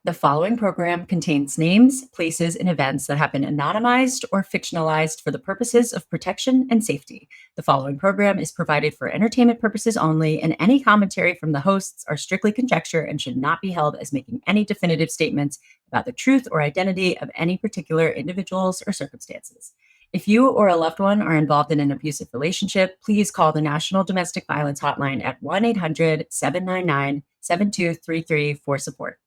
The following program contains names, places, and events that have been anonymized or fictionalized for the purposes of protection and safety. The following program is provided for entertainment purposes only, and any commentary from the hosts are strictly conjecture and should not be held as making any definitive statements about the truth or identity of any particular individuals or circumstances. If you or a loved one are involved in an abusive relationship, please call the National Domestic Violence Hotline at 1-800-799-7233 for support.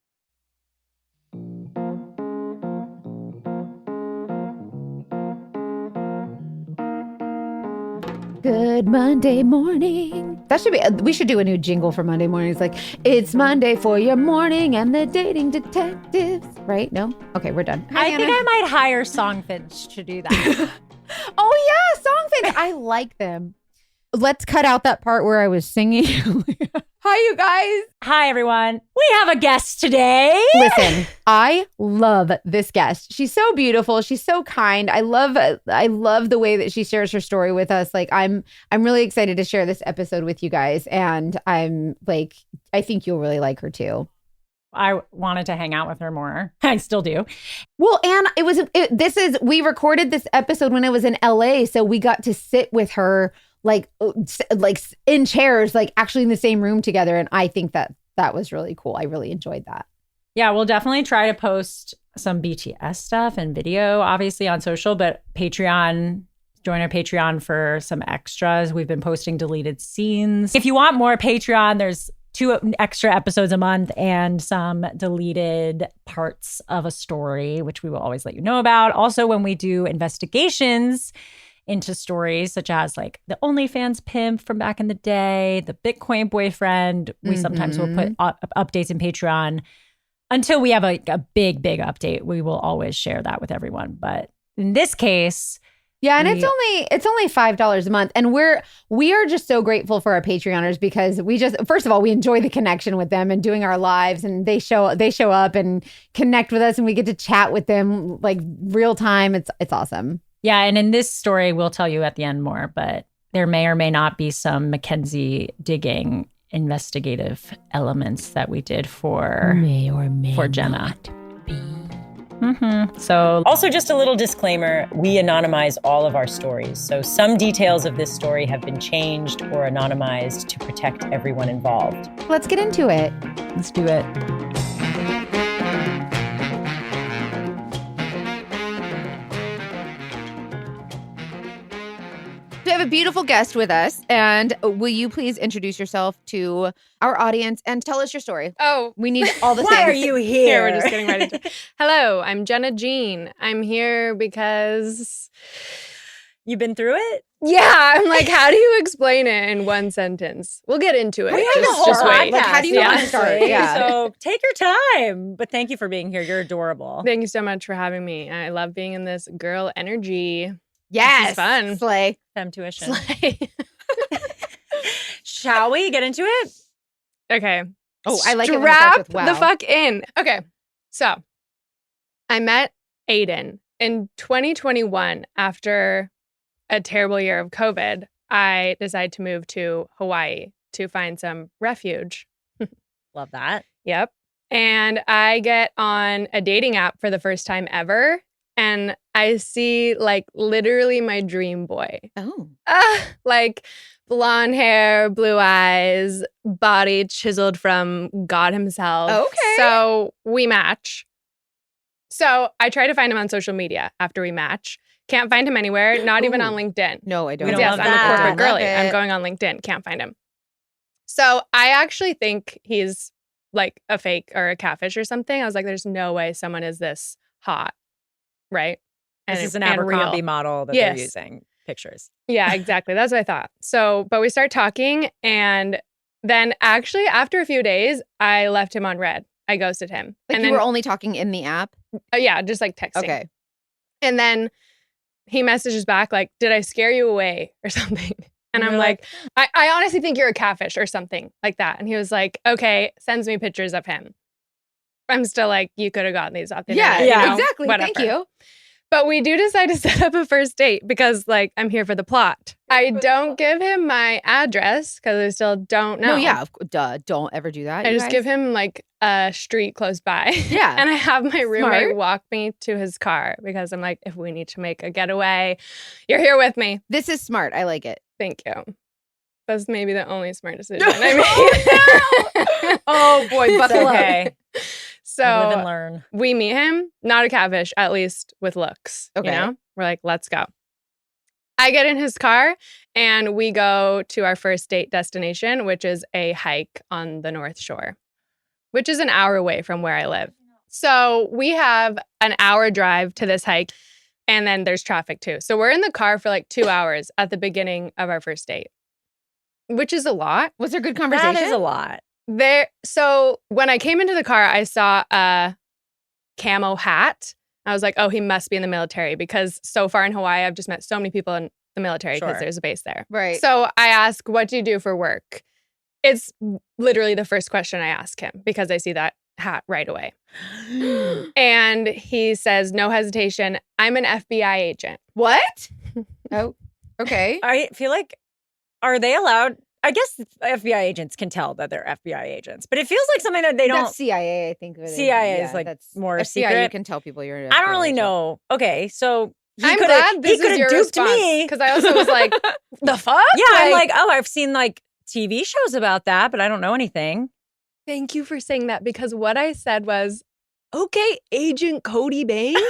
Good Monday morning. That should be, we should do a new jingle for Monday mornings. Like, it's Monday for your morning and the dating detectives. Right? No? Okay, we're done. I think I might hire Songfinch to do that. Oh, yeah, Songfinch. I like them. Let's cut out that part where I was singing. Hi, you guys. Hi, everyone. We have a guest today. Listen, I love this guest. She's so beautiful. She's so kind. I love the way that she shares her story with us. Like, I'm really excited to share this episode with you guys. And I think you'll really like her too. I wanted to hang out with her more. I still do. Well, and we recorded this episode when I was in LA. So we got to sit with her like in chairs, like actually in the same room together. And I think that was really cool. I really enjoyed that. Yeah, we'll definitely try to post some BTS stuff and video, obviously on social, but Patreon, join our Patreon for some extras. We've been posting deleted scenes. If you want more Patreon, there's 2 extra episodes a month and some deleted parts of a story, which we will always let you know about. Also, when we do investigations into stories such as like the OnlyFans pimp from back in the day, the Bitcoin boyfriend, we sometimes will put updates in Patreon. Until we have a big update, we will always share that with everyone. But in this case, yeah, and it's only $5 a month, and we are just so grateful for our Patreoners because first of all, we enjoy the connection with them and doing our lives, and they show up and connect with us, and we get to chat with them like real time. It's awesome. Yeah, and in this story, we'll tell you at the end more, but there may or may not be some Mackenzie digging investigative elements that we did for Jenna. So also just a little disclaimer, we anonymize all of our stories. So some details of this story have been changed or anonymized to protect everyone involved. Let's get into it. Let's do it. We have a beautiful guest with us, and will you please introduce yourself to our audience and tell us your story? Oh, we need all the Why things. are you here? We're just getting right into it. Hello, I'm Jenna Jean. I'm here because You've been through it? yeah, I'm like, how do you explain it in one sentence? We'll get into it. We have a whole Just wait. podcast. How do you want to start? Yeah. So take your time. But thank you for being here. You're adorable. Thank you so much for having me. I love being in this girl energy. Yes, This is fun. Slay. Femtuition. Slay. Shall we get into it? Okay. Oh, I like it when it starts Strap with wow. the fuck in. Okay. So I met Aiden in 2021 after a terrible year of COVID. I decided to move to Hawaii to find some refuge. Love that. Yep. And I get on a dating app for the first time ever. And I see like literally my dream boy. Oh. Like blonde hair, blue eyes, body chiseled from God himself. Okay. So we match. So I try to find him on social media after we match. Can't find him anywhere, not even on LinkedIn. No, I don't. We don't Yes, love I'm that. a corporate Love girly. it. I'm going on LinkedIn. Can't find him. So I actually think he's like a fake or a catfish or something. I was like, there's no way someone is this hot. Right? This is an and Abercrombie real. model that Yes. they're using pictures. Yeah, exactly. That's what I thought. So, but we start talking, and then actually after a few days, I left him on red. I ghosted him. Like and you then, were only talking in the app? yeah, just like texting. Okay. And then he messages back like, "Did I scare you away or something?" And I'm you're like, I honestly think you're a catfish or something like that. And he was like, "Okay," sends me pictures of him. I'm still like, you could have gotten these off the internet, you know? Exactly. Whatever. Thank you. But we do decide to set up a first date because, like, I'm here for the plot. I don't give him my address because I still don't know. No, yeah, duh. Don't ever do that. I you just guys. give him like a street close by. Yeah. And I have my roommate Smart. walk me to his car because I'm like, if we need to make a getaway, you're here with me. This is smart. I like it. Thank you. That's maybe the only smart decision I made. Oh boy, It's buckle up. okay. Live and So learn. we meet him, not a catfish, at least with looks. Okay. You know? We're like, let's go. I get in his car and we go to our first date destination, which is a hike on the North Shore, which is an hour away from where I live. So we have an hour drive to this hike, and then there's traffic too. So we're in the car for like 2 hours at the beginning of our first date, which is a lot. Was there good conversation? That is a lot. So when I came into the car, I saw a camo hat. I was like, oh, he must be in the military, because so far in Hawaii, I've just met so many people in the military because Sure. there's a base there. Right. So I ask, what do you do for work? It's literally the first question I ask him because I see that hat right away. And he says, no hesitation, I'm an FBI agent. What? Oh, okay. I feel like, are they allowed? I guess FBI agents can tell that they're FBI agents, but it feels like something that they don't. That's CIA, I think. CIA is, like, that's more FBI. You secret. can tell people you're. an I don't FBI really agent. know. Okay, so I'm glad this is your duped response, me. because I also was like, the fuck? Yeah, I'm like, oh, I've seen like TV shows about that, but I don't know anything. Thank you for saying that, because what I said was, okay, Agent Cody Banks.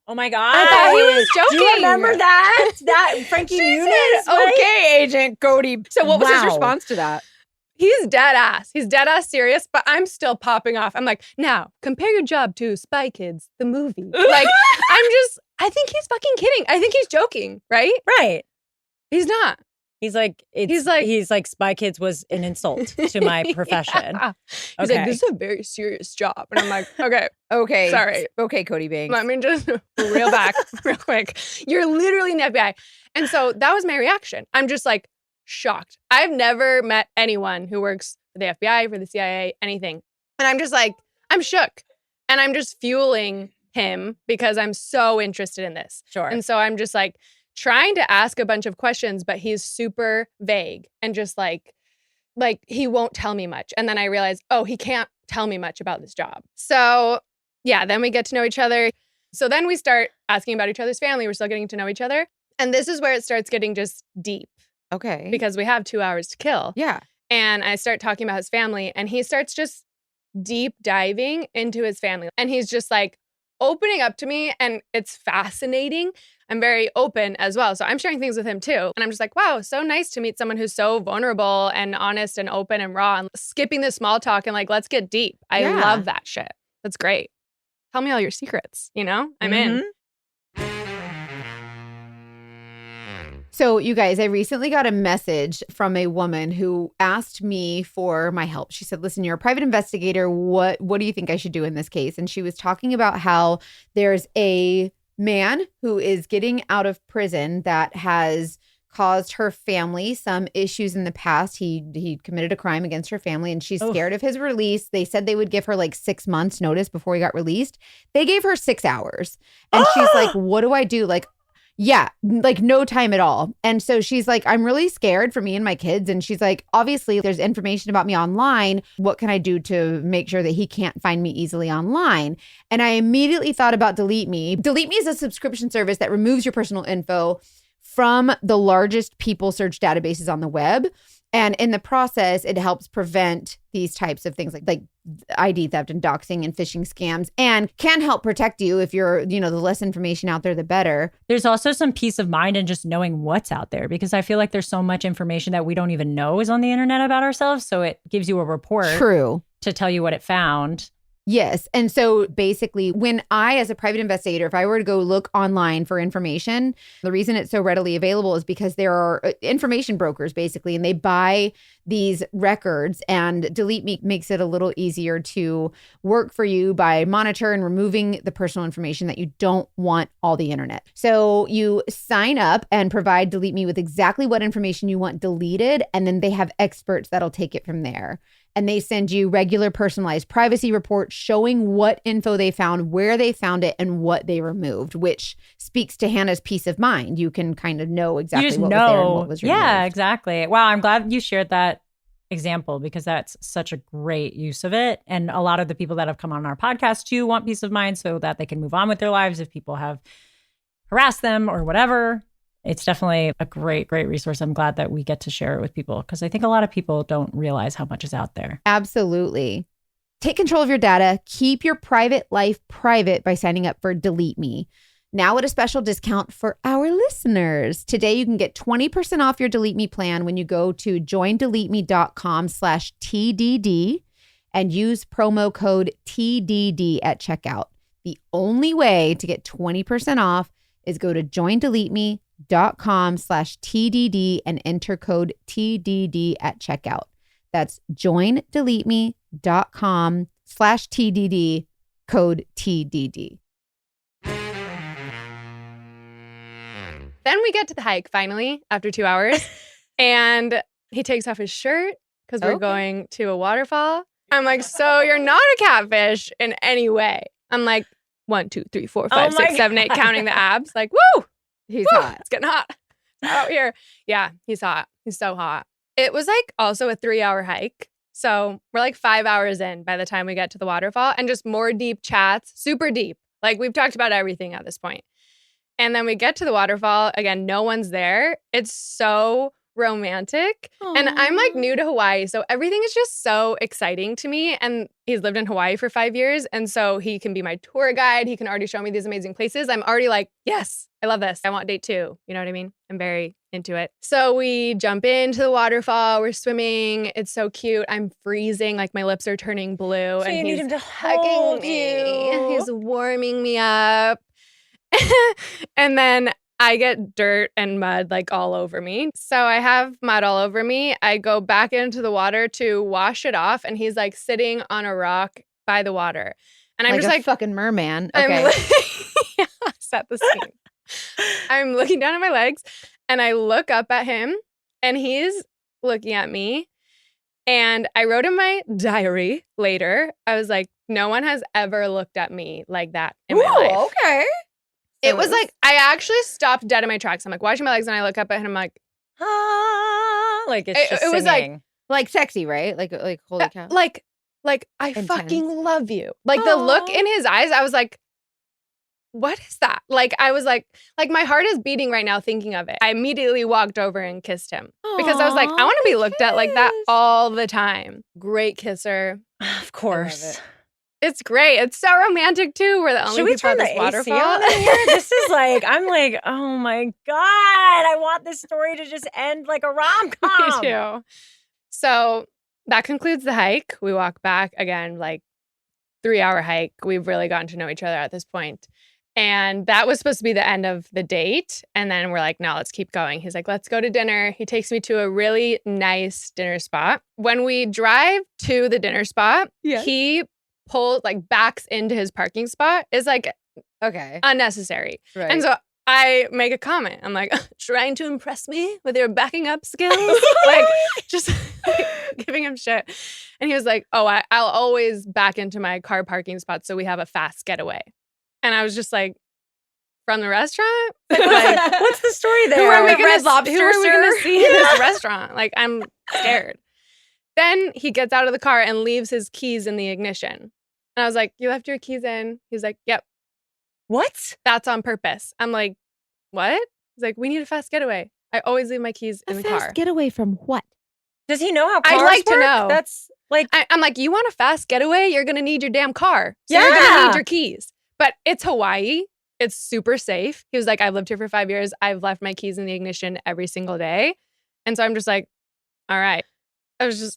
Oh my god! I thought he was Do you joking. remember that? That Frankie Muniz? right? Okay, Agent Cody. So what was his Wow. response to that? He's dead ass. He's dead ass serious, but I'm still popping off. I'm like, now compare your job to Spy Kids, the movie. Like, I think he's fucking kidding. I think he's joking, right? Right. He's not. He's like, He's like- Spy Kids was an insult to my profession. Yeah. He's Okay. like, this is a very serious job. And I'm like, okay, Okay. Sorry. Okay, Cody Banks. let me just reel back real quick. You're literally in the FBI. And so that was my reaction. I'm just like shocked. I've never met anyone who works for the FBI, for the CIA, anything. And I'm just like, I'm shook. And I'm just fueling him because I'm so interested in this. Sure. And so I'm just like trying to ask a bunch of questions, but he's super vague and just like he won't tell me much. And then I realized, oh, he can't tell me much about this job. So yeah, then we get to know each other. So then we start asking about each other's family. We're still getting to know each other. And this is where it starts getting just deep Okay. because we have 2 hours to kill. Yeah. And I start talking about his family, and he starts just deep diving into his family. And he's just like opening up to me, and it's fascinating. I'm very open as well. So I'm sharing things with him too. And I'm just like, wow, so nice to meet someone who's so vulnerable and honest and open and raw and skipping the small talk and like, let's get deep. I Yeah. love that shit. That's great. Tell me all your secrets, you know? I'm in. So, you guys, I recently got a message from a woman who asked me for my help. She said, listen, you're a private investigator. What do you think I should do in this case? And she was talking about how there's a man who is getting out of prison that has caused her family some issues in the past. He committed a crime against her family, and she's Oof. scared of his release. They said they would give her like 6 months notice before he got released. They gave her 6 hours. And she's like, what do I do? Like, yeah, like no time at all. And so she's like, I'm really scared for me and my kids. And she's like, obviously, there's information about me online. What can I do to make sure that he can't find me easily online? And I immediately thought about Delete Me. Delete Me is a subscription service that removes your personal info from the largest people search databases on the web. And in the process, it helps prevent these types of things like ID theft and doxing and phishing scams, and can help protect you if you're, the less information out there, the better. There's also some peace of mind in just knowing what's out there, because I feel like there's so much information that we don't even know is on the internet about ourselves. So it gives you a report True. to tell you what it found. Yes. And so basically, when I, as a private investigator, if I were to go look online for information, the reason it's so readily available is because there are information brokers, basically, and they buy these records, and Delete Me makes it a little easier to work for you by monitor and removing the personal information that you don't want all the internet. So you sign up and provide Delete Me with exactly what information you want deleted, and then they have experts that'll take it from there. And they send you regular personalized privacy reports showing what info they found, where they found it, and what they removed, which speaks to Hannah's peace of mind. You can kind of know exactly what was there and what was removed. Yeah, exactly. Wow, I'm glad you shared that example because that's such a great use of it. And a lot of the people that have come on our podcast too want peace of mind so that they can move on with their lives if people have harassed them or whatever. It's definitely a great, great resource. I'm glad that we get to share it with people because I think a lot of people don't realize how much is out there. Absolutely. Take control of your data. Keep your private life private by signing up for Delete Me. Now at a special discount for our listeners. Today, you can get 20% off your Delete Me plan when you go to joindeleteme.com/TDD and use promo code TDD at checkout. The only way to get 20% off is go to joindeleteme.com/TDD and enter code TDD at checkout. That's joindeleteme.com/TDD, code TDD. Then we get to the hike finally after 2 hours and he takes off his shirt because we're going to a waterfall. I'm like, so you're not a catfish in any way. I'm like, 1, 2, 3, 4, 5, 6, 7, 8, counting the abs. Like, woo! He's Woo! hot. It's getting hot out here. Yeah, he's hot. He's so hot. It was like also a 3-hour hike. So we're like 5 hours in by the time we get to the waterfall and just more deep chats, super deep. Like we've talked about everything at this point. And then we get to the waterfall. Again, no one's there. It's so romantic. Aww. And I'm like new to Hawaii. So everything is just so exciting to me. And he's lived in Hawaii for 5 years. And so he can be my tour guide. He can already show me these amazing places. I'm already like, yes, I love this. I want date 2. You know what I mean? I'm very into it. So we jump into the waterfall. We're swimming. It's so cute. I'm freezing. Like my lips are turning blue. So and you need he's him to hugging hold me. you. He's warming me up. And then I get dirt and mud like all over me. So I have mud all over me. I go back into the water to wash it off. And he's like sitting on a rock by the water. And I'm like just a like, fucking merman. Okay. yeah, set the scene. I'm looking down at my legs and I look up at him and he's looking at me. And I wrote in my diary later, I was like, no one has ever looked at me like that in my life. Okay. It was like, I actually stopped dead in my tracks. I'm like washing my legs and I look up at him. I'm like, like it's just it was like, singing. like sexy, right? Like holy cow. like I Intense. fucking love you. Like the look in his eyes, I was like, what is that? Like, I was like my heart is beating right now thinking of it. I immediately walked over and kissed him because I was like, I want to be looked at like that all the time. Great kisser. Of course. It's great. It's so romantic too. We're the only Should we people turn at the this AC waterfall. on in here? This is like, I'm like, oh my God. I want this story to just end like a rom-com. Me too. So that concludes the hike. We walk back again, like 3-hour hike. We've really gotten to know each other at this point. And that was supposed to be the end of the date. And then we're like, no, let's keep going. He's like, let's go to dinner. He takes me to a really nice dinner spot. When we drive to the dinner spot, he backs into his parking spot. Is like unnecessary. Right. And so I make a comment. I'm like, trying to impress me with your backing up skills? Like, just giving him shit. And he was like, oh, I'll always back into my car parking spot so we have a fast getaway. And I was just like, from the restaurant? Like, what's the story there? Who are we Like gonna, Red Lobster, who are we sir? gonna see in this restaurant? Like, I'm scared. Then he gets out of the car and leaves his keys in the ignition. And I was like, you left your keys in? He's like, yep. What? That's on purpose. I'm like, what? He's like, we need a fast getaway. I always leave my keys in the car. Get away from what? Does he know how cars I'd like to work? know. That's like, I'm like, you want a fast getaway? You're going to need your damn car. So you're going to need your keys. But it's Hawaii. It's super safe. He was like, I've lived here for 5 years. I've left my keys in the ignition every single day. And so I'm just like, all right.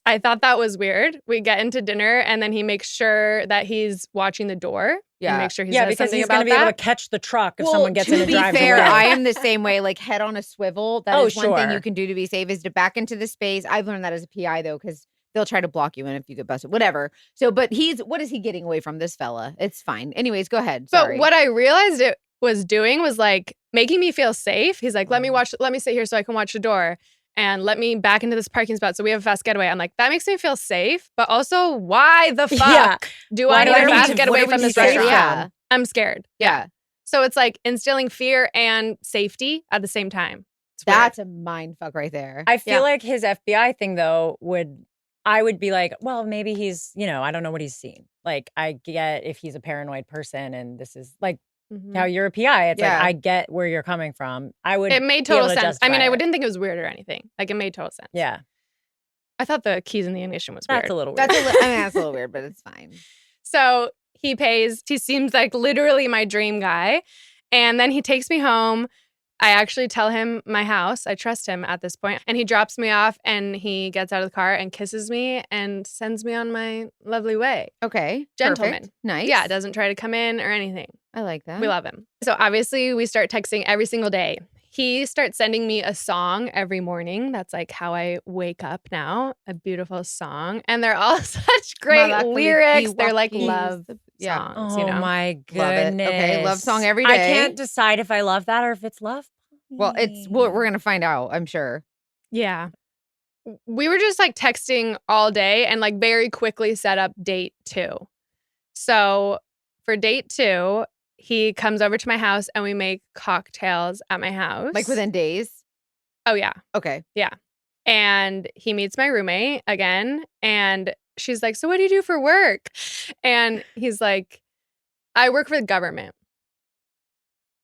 I thought that was weird. We get into dinner and then he makes sure that he's watching the door. Yeah. And make sure he yeah, says because something he's about going to be able that. to catch the truck if someone gets in and drives To be fair, away. I am the same way, like head on a swivel. That is one thing sure. you can do to be safe is to back into the space. I've learned that as a PI though, because they'll try to block you in if you get busted, whatever. So, but what is he getting away from, this fella? It's fine. Anyways, go ahead. Sorry. But what I realized it was doing was like making me feel safe. He's like, let me sit here so I can watch the door. and let me back into this parking spot so we have a fast getaway. I'm like, that makes me feel safe, but also why the fuck do I need a fast getaway from this restaurant? Yeah. I'm scared. Yeah. So it's like instilling fear and safety at the same time. That's a mind fuck right there. I feel like his FBI thing though I would be like, well, maybe he's, I don't know what he's seen. Like, I get if he's a paranoid person and this is like how you're a PI. It's like, I get where you're coming from. It made total sense. I mean, I didn't think it was weird or anything. Like, it made total sense. Yeah. I thought the keys in the ignition was weird. That's a little weird. That's a little weird, but it's fine. So he pays. He seems like literally my dream guy. And then he takes me home. I actually tell him my house. I trust him at this point. And he drops me off and he gets out of the car and kisses me and sends me on my lovely way. Okay. Gentleman. Perfect. Nice. Yeah, doesn't try to come in or anything. I like that. We love him. So obviously we start texting every single day. He starts sending me a song every morning. That's like how I wake up now. A beautiful song. And they're all such great lyrics. They're like love songs, Oh my goodness. Love it. Okay, love song every day. I can't decide if I love that or if it's love. Well, we're going to find out, I'm sure. Yeah. We were just like texting all day and like very quickly set up date 2. So for date 2, he comes over to my house and we make cocktails at my house. Like within days? Oh, yeah. Okay. Yeah. And he meets my roommate again. And she's like, so what do you do for work? And he's like, I work for the government.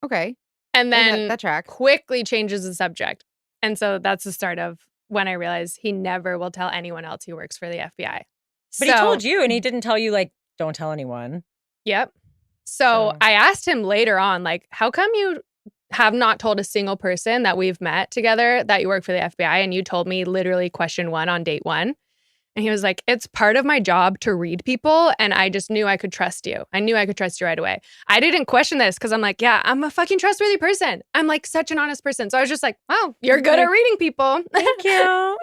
Okay. And then that tracks. Quickly changes the subject. And so that's the start of when I realized he never will tell anyone else he works for the FBI. But he told you and he didn't tell you, like, don't tell anyone. Yep. So I asked him later on, like, how come you have not told a single person that we've met together that you work for the FBI? And you told me literally question 1 on date 1. And he was like, it's part of my job to read people. And I just knew I could trust you. I knew I could trust you right away. I didn't question this because I'm like, yeah, I'm a fucking trustworthy person. I'm like such an honest person. So I was just like, wow, you're good at reading people. Thank you.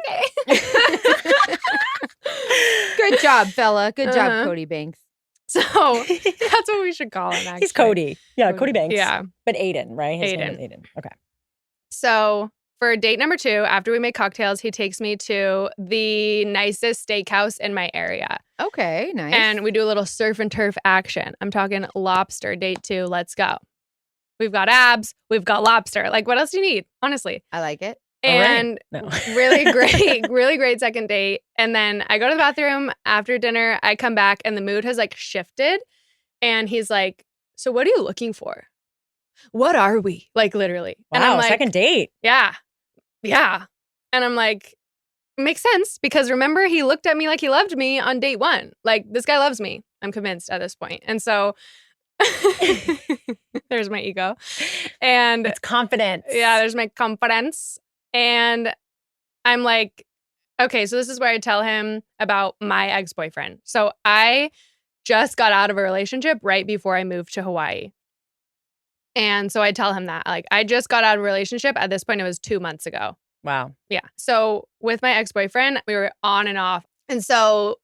Good job, fella. Good job, Cody Banks. So that's what we should call him, actually. He's Cody. Yeah, Cody Banks. Yeah. But Aiden, right? His Aiden. name is Aiden. Okay. So for date number 2, after we make cocktails, he takes me to the nicest steakhouse in my area. Okay, nice. And we do a little surf and turf action. I'm talking lobster, date 2, let's go. We've got abs, we've got lobster. Like, what else do you need? Honestly. I like it. And really great second date. And then I go to the bathroom after dinner. I come back and the mood has like shifted. And he's like, so what are you looking for? What are we? Like literally. Wow, and I'm like, second date. Yeah. Yeah. And I'm like, makes sense because remember he looked at me like he loved me on date 1. Like this guy loves me. I'm convinced at this point. And so there's my ego. And it's confidence. Yeah, there's my confidence. And I'm like, okay, so this is where I tell him about my ex-boyfriend. So I just got out of a relationship right before I moved to Hawaii. And so I tell him that, like, I just got out of a relationship. At this point, it was 2 months ago. Wow. Yeah. So with my ex-boyfriend, we were on and off. And so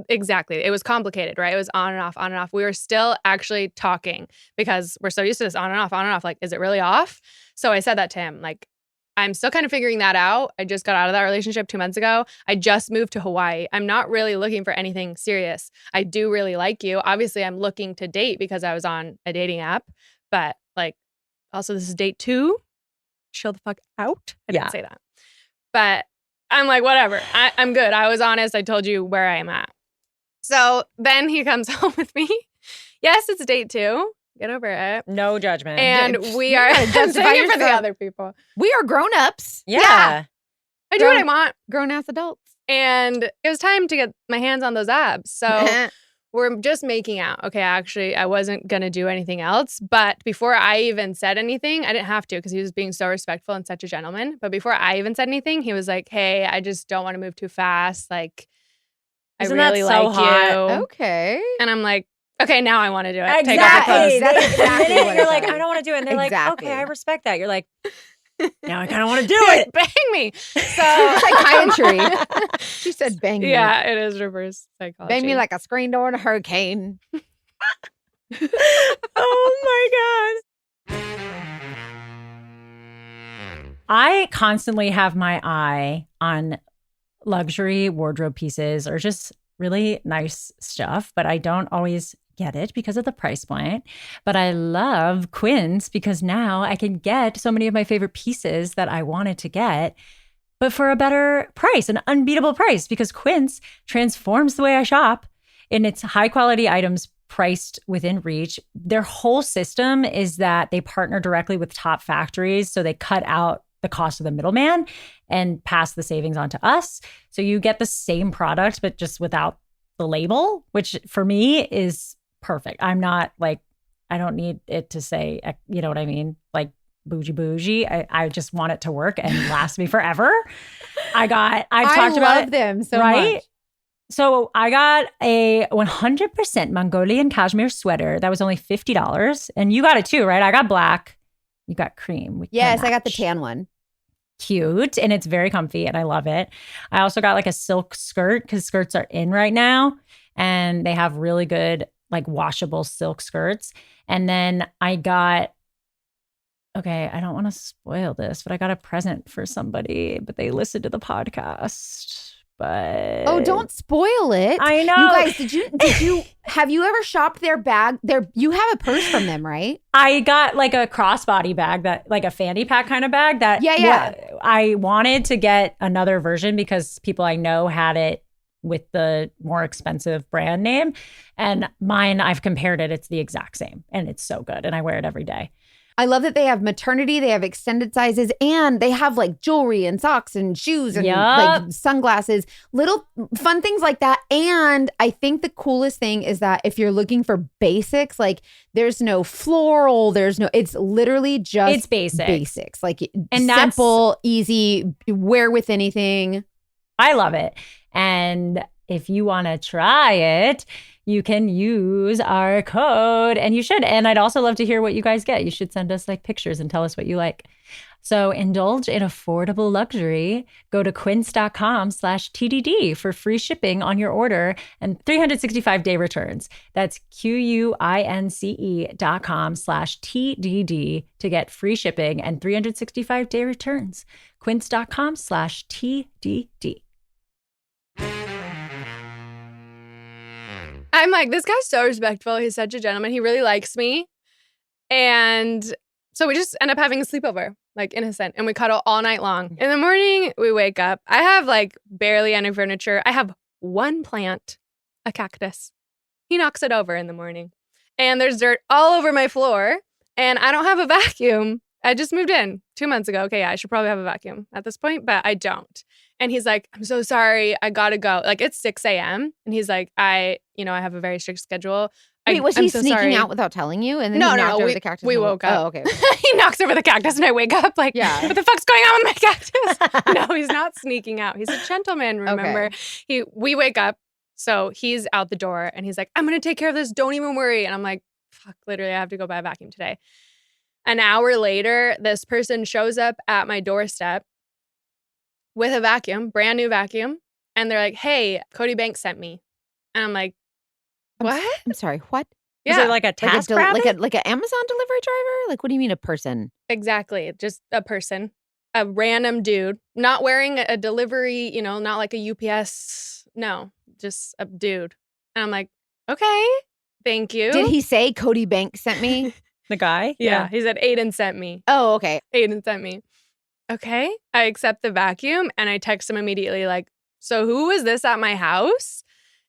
exactly, it was complicated, right? It was on and off, on and off. We were still actually talking because we're so used to this on and off, on and off. Like, is it really off? So I said that to him, like, I'm still kind of figuring that out. I just got out of that relationship 2 months ago. I just moved to Hawaii. I'm not really looking for anything serious. I do really like you. Obviously, I'm looking to date because I was on a dating app. But like, also this is date 2. Chill the fuck out. I didn't say that. But I'm like, whatever. I'm good. I was honest. I told you where I am at. So then he comes home with me. Yes, it's date 2. Get over it. No judgment. And we are I'm saying it for the other people. We are grown-ups. Yeah. I do what I want. Grown-ass adults. And it was time to get my hands on those abs. So we're just making out. Okay, actually, I wasn't going to do anything else. But before I even said anything, I didn't have to because he was being so respectful and such a gentleman. But before I even said anything, he was like, hey, I just don't want to move too fast. Like, Isn't I really that so like hot? you. Okay. And I'm like, okay, now I want to do it. Exactly. Take off the clothes. That's exactly what You're it like, is. I don't want to do it. And they're Exactly. like, okay, I respect that. You're like, now I kind of want to do it. Bang me. So Psychiatry. She said bang me. yeah, it is reverse psychology. Bang me like a screen door in a hurricane. Oh my God. I constantly have my eye on luxury wardrobe pieces or just really nice stuff, but I don't always get it because of the price point. But I love Quince because now I can get so many of my favorite pieces that I wanted to get, but for a better price, an unbeatable price, because Quince transforms the way I shop in its high quality items priced within reach. Their whole system is that they partner directly with top factories, so they cut out the cost of the middleman and pass the savings on to us. So you get the same product, but just without the label, which for me is perfect. I'm not like, I don't need it to say, you know what I mean? Like bougie. I just want it to work and last me forever. I've talked about love them so right? much. So I got a 100% Mongolian cashmere sweater that was only $50. And you got it too, right? I got black. You got cream. We Yes, can I got the match. tan one. Cute. And it's very comfy and I love it. I also got like a silk skirt because skirts are in right now. And they have really good like washable silk skirts. And then I got, okay, I don't want to spoil this, but I got a present for somebody, but they listened to the podcast. But Oh, don't spoil it. I know. You guys, did you have you ever shopped their bag? You have a purse from them, right? I got like a crossbody bag that like a fanny pack kind of bag that I wanted to get another version because people I know had it with the more expensive brand name. And mine, I've compared it. It's the exact same and it's so good. And I wear it every day. I love that they have maternity, they have extended sizes, and they have like jewelry and socks and shoes and like sunglasses, little fun things like that. And I think the coolest thing is that if you're looking for basics, like there's no floral, it's literally just It's basics. Like and simple, easy, wear with anything. I love it. And if you want to try it, you can use our code and you should. And I'd also love to hear what you guys get. You should send us like pictures and tell us what you like. So indulge in affordable luxury. Go to quince.com/TDD for free shipping on your order and 365-day returns. That's QUINCE.com/TDD to get free shipping and 365-day returns. Quince.com/TDD. I'm like, this guy's so respectful. He's such a gentleman. He really likes me. And so we just end up having a sleepover, like innocent. And we cuddle all night long. In the morning, we wake up. I have like barely any furniture. I have one plant, a cactus. He knocks it over in the morning. And there's dirt all over my floor. And I don't have a vacuum. I just moved in 2 months ago. Okay, yeah, I should probably have a vacuum at this point, but I don't. And he's like, I'm so sorry. I gotta go. Like it's 6 a.m. And he's like, I have a very strict schedule. Wait, was I'm he so sneaking sorry. out without telling you? And then No, he knocked over we- the cactus? we woke up. Oh, okay. He knocks over the cactus and I wake up like, Yeah. what the fuck's going on with my cactus? No, he's not sneaking out. He's a gentleman, remember? We wake up. So he's out the door and he's like, I'm going to take care of this. Don't even worry. And I'm like, fuck, literally, I have to go buy a vacuum today. An hour later, this person shows up at my doorstep with a vacuum, brand new vacuum. And they're like, hey, Cody Banks sent me. And I'm like, what? I'm sorry, what? Is it like a task like an Amazon delivery driver? Like, what do you mean a person? Exactly. Just a person, a random dude, not wearing a delivery, not like a UPS. No, just a dude. And I'm like, okay, thank you. Did he say Cody Banks sent me? The guy? Yeah. He said, Aiden sent me. Oh, okay. Aiden sent me. Okay. I accept the vacuum and I text him immediately like, so who was this at my house?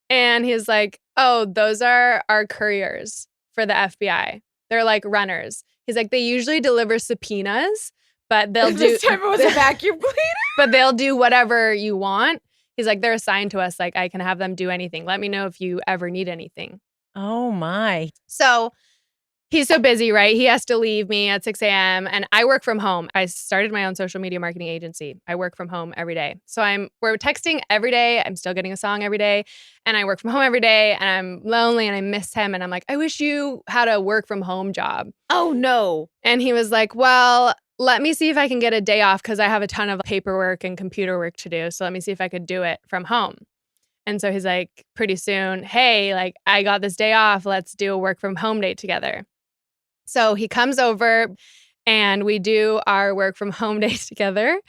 And he's like, oh, those are our couriers for the FBI. They're like runners. He's like, they usually deliver subpoenas, but they'll do. This time it was a vacuum cleaner. But they'll do whatever you want. He's like, they're assigned to us. Like, I can have them do anything. Let me know if you ever need anything. Oh my. So he's so busy, right? He has to leave me at 6 a.m. And I work from home. I started my own social media marketing agency. I work from home every day. So we're texting every day. I'm still getting a song every day. And I work from home every day. And I'm lonely and I miss him. And I'm like, I wish you had a work from home job. Oh, no. And he was like, well, let me see if I can get a day off because I have a ton of paperwork and computer work to do. So let me see if I could do it from home. And so he's like, pretty soon, hey, like I got this day off. Let's do a work from home date together. So he comes over. and we do our work from home days together.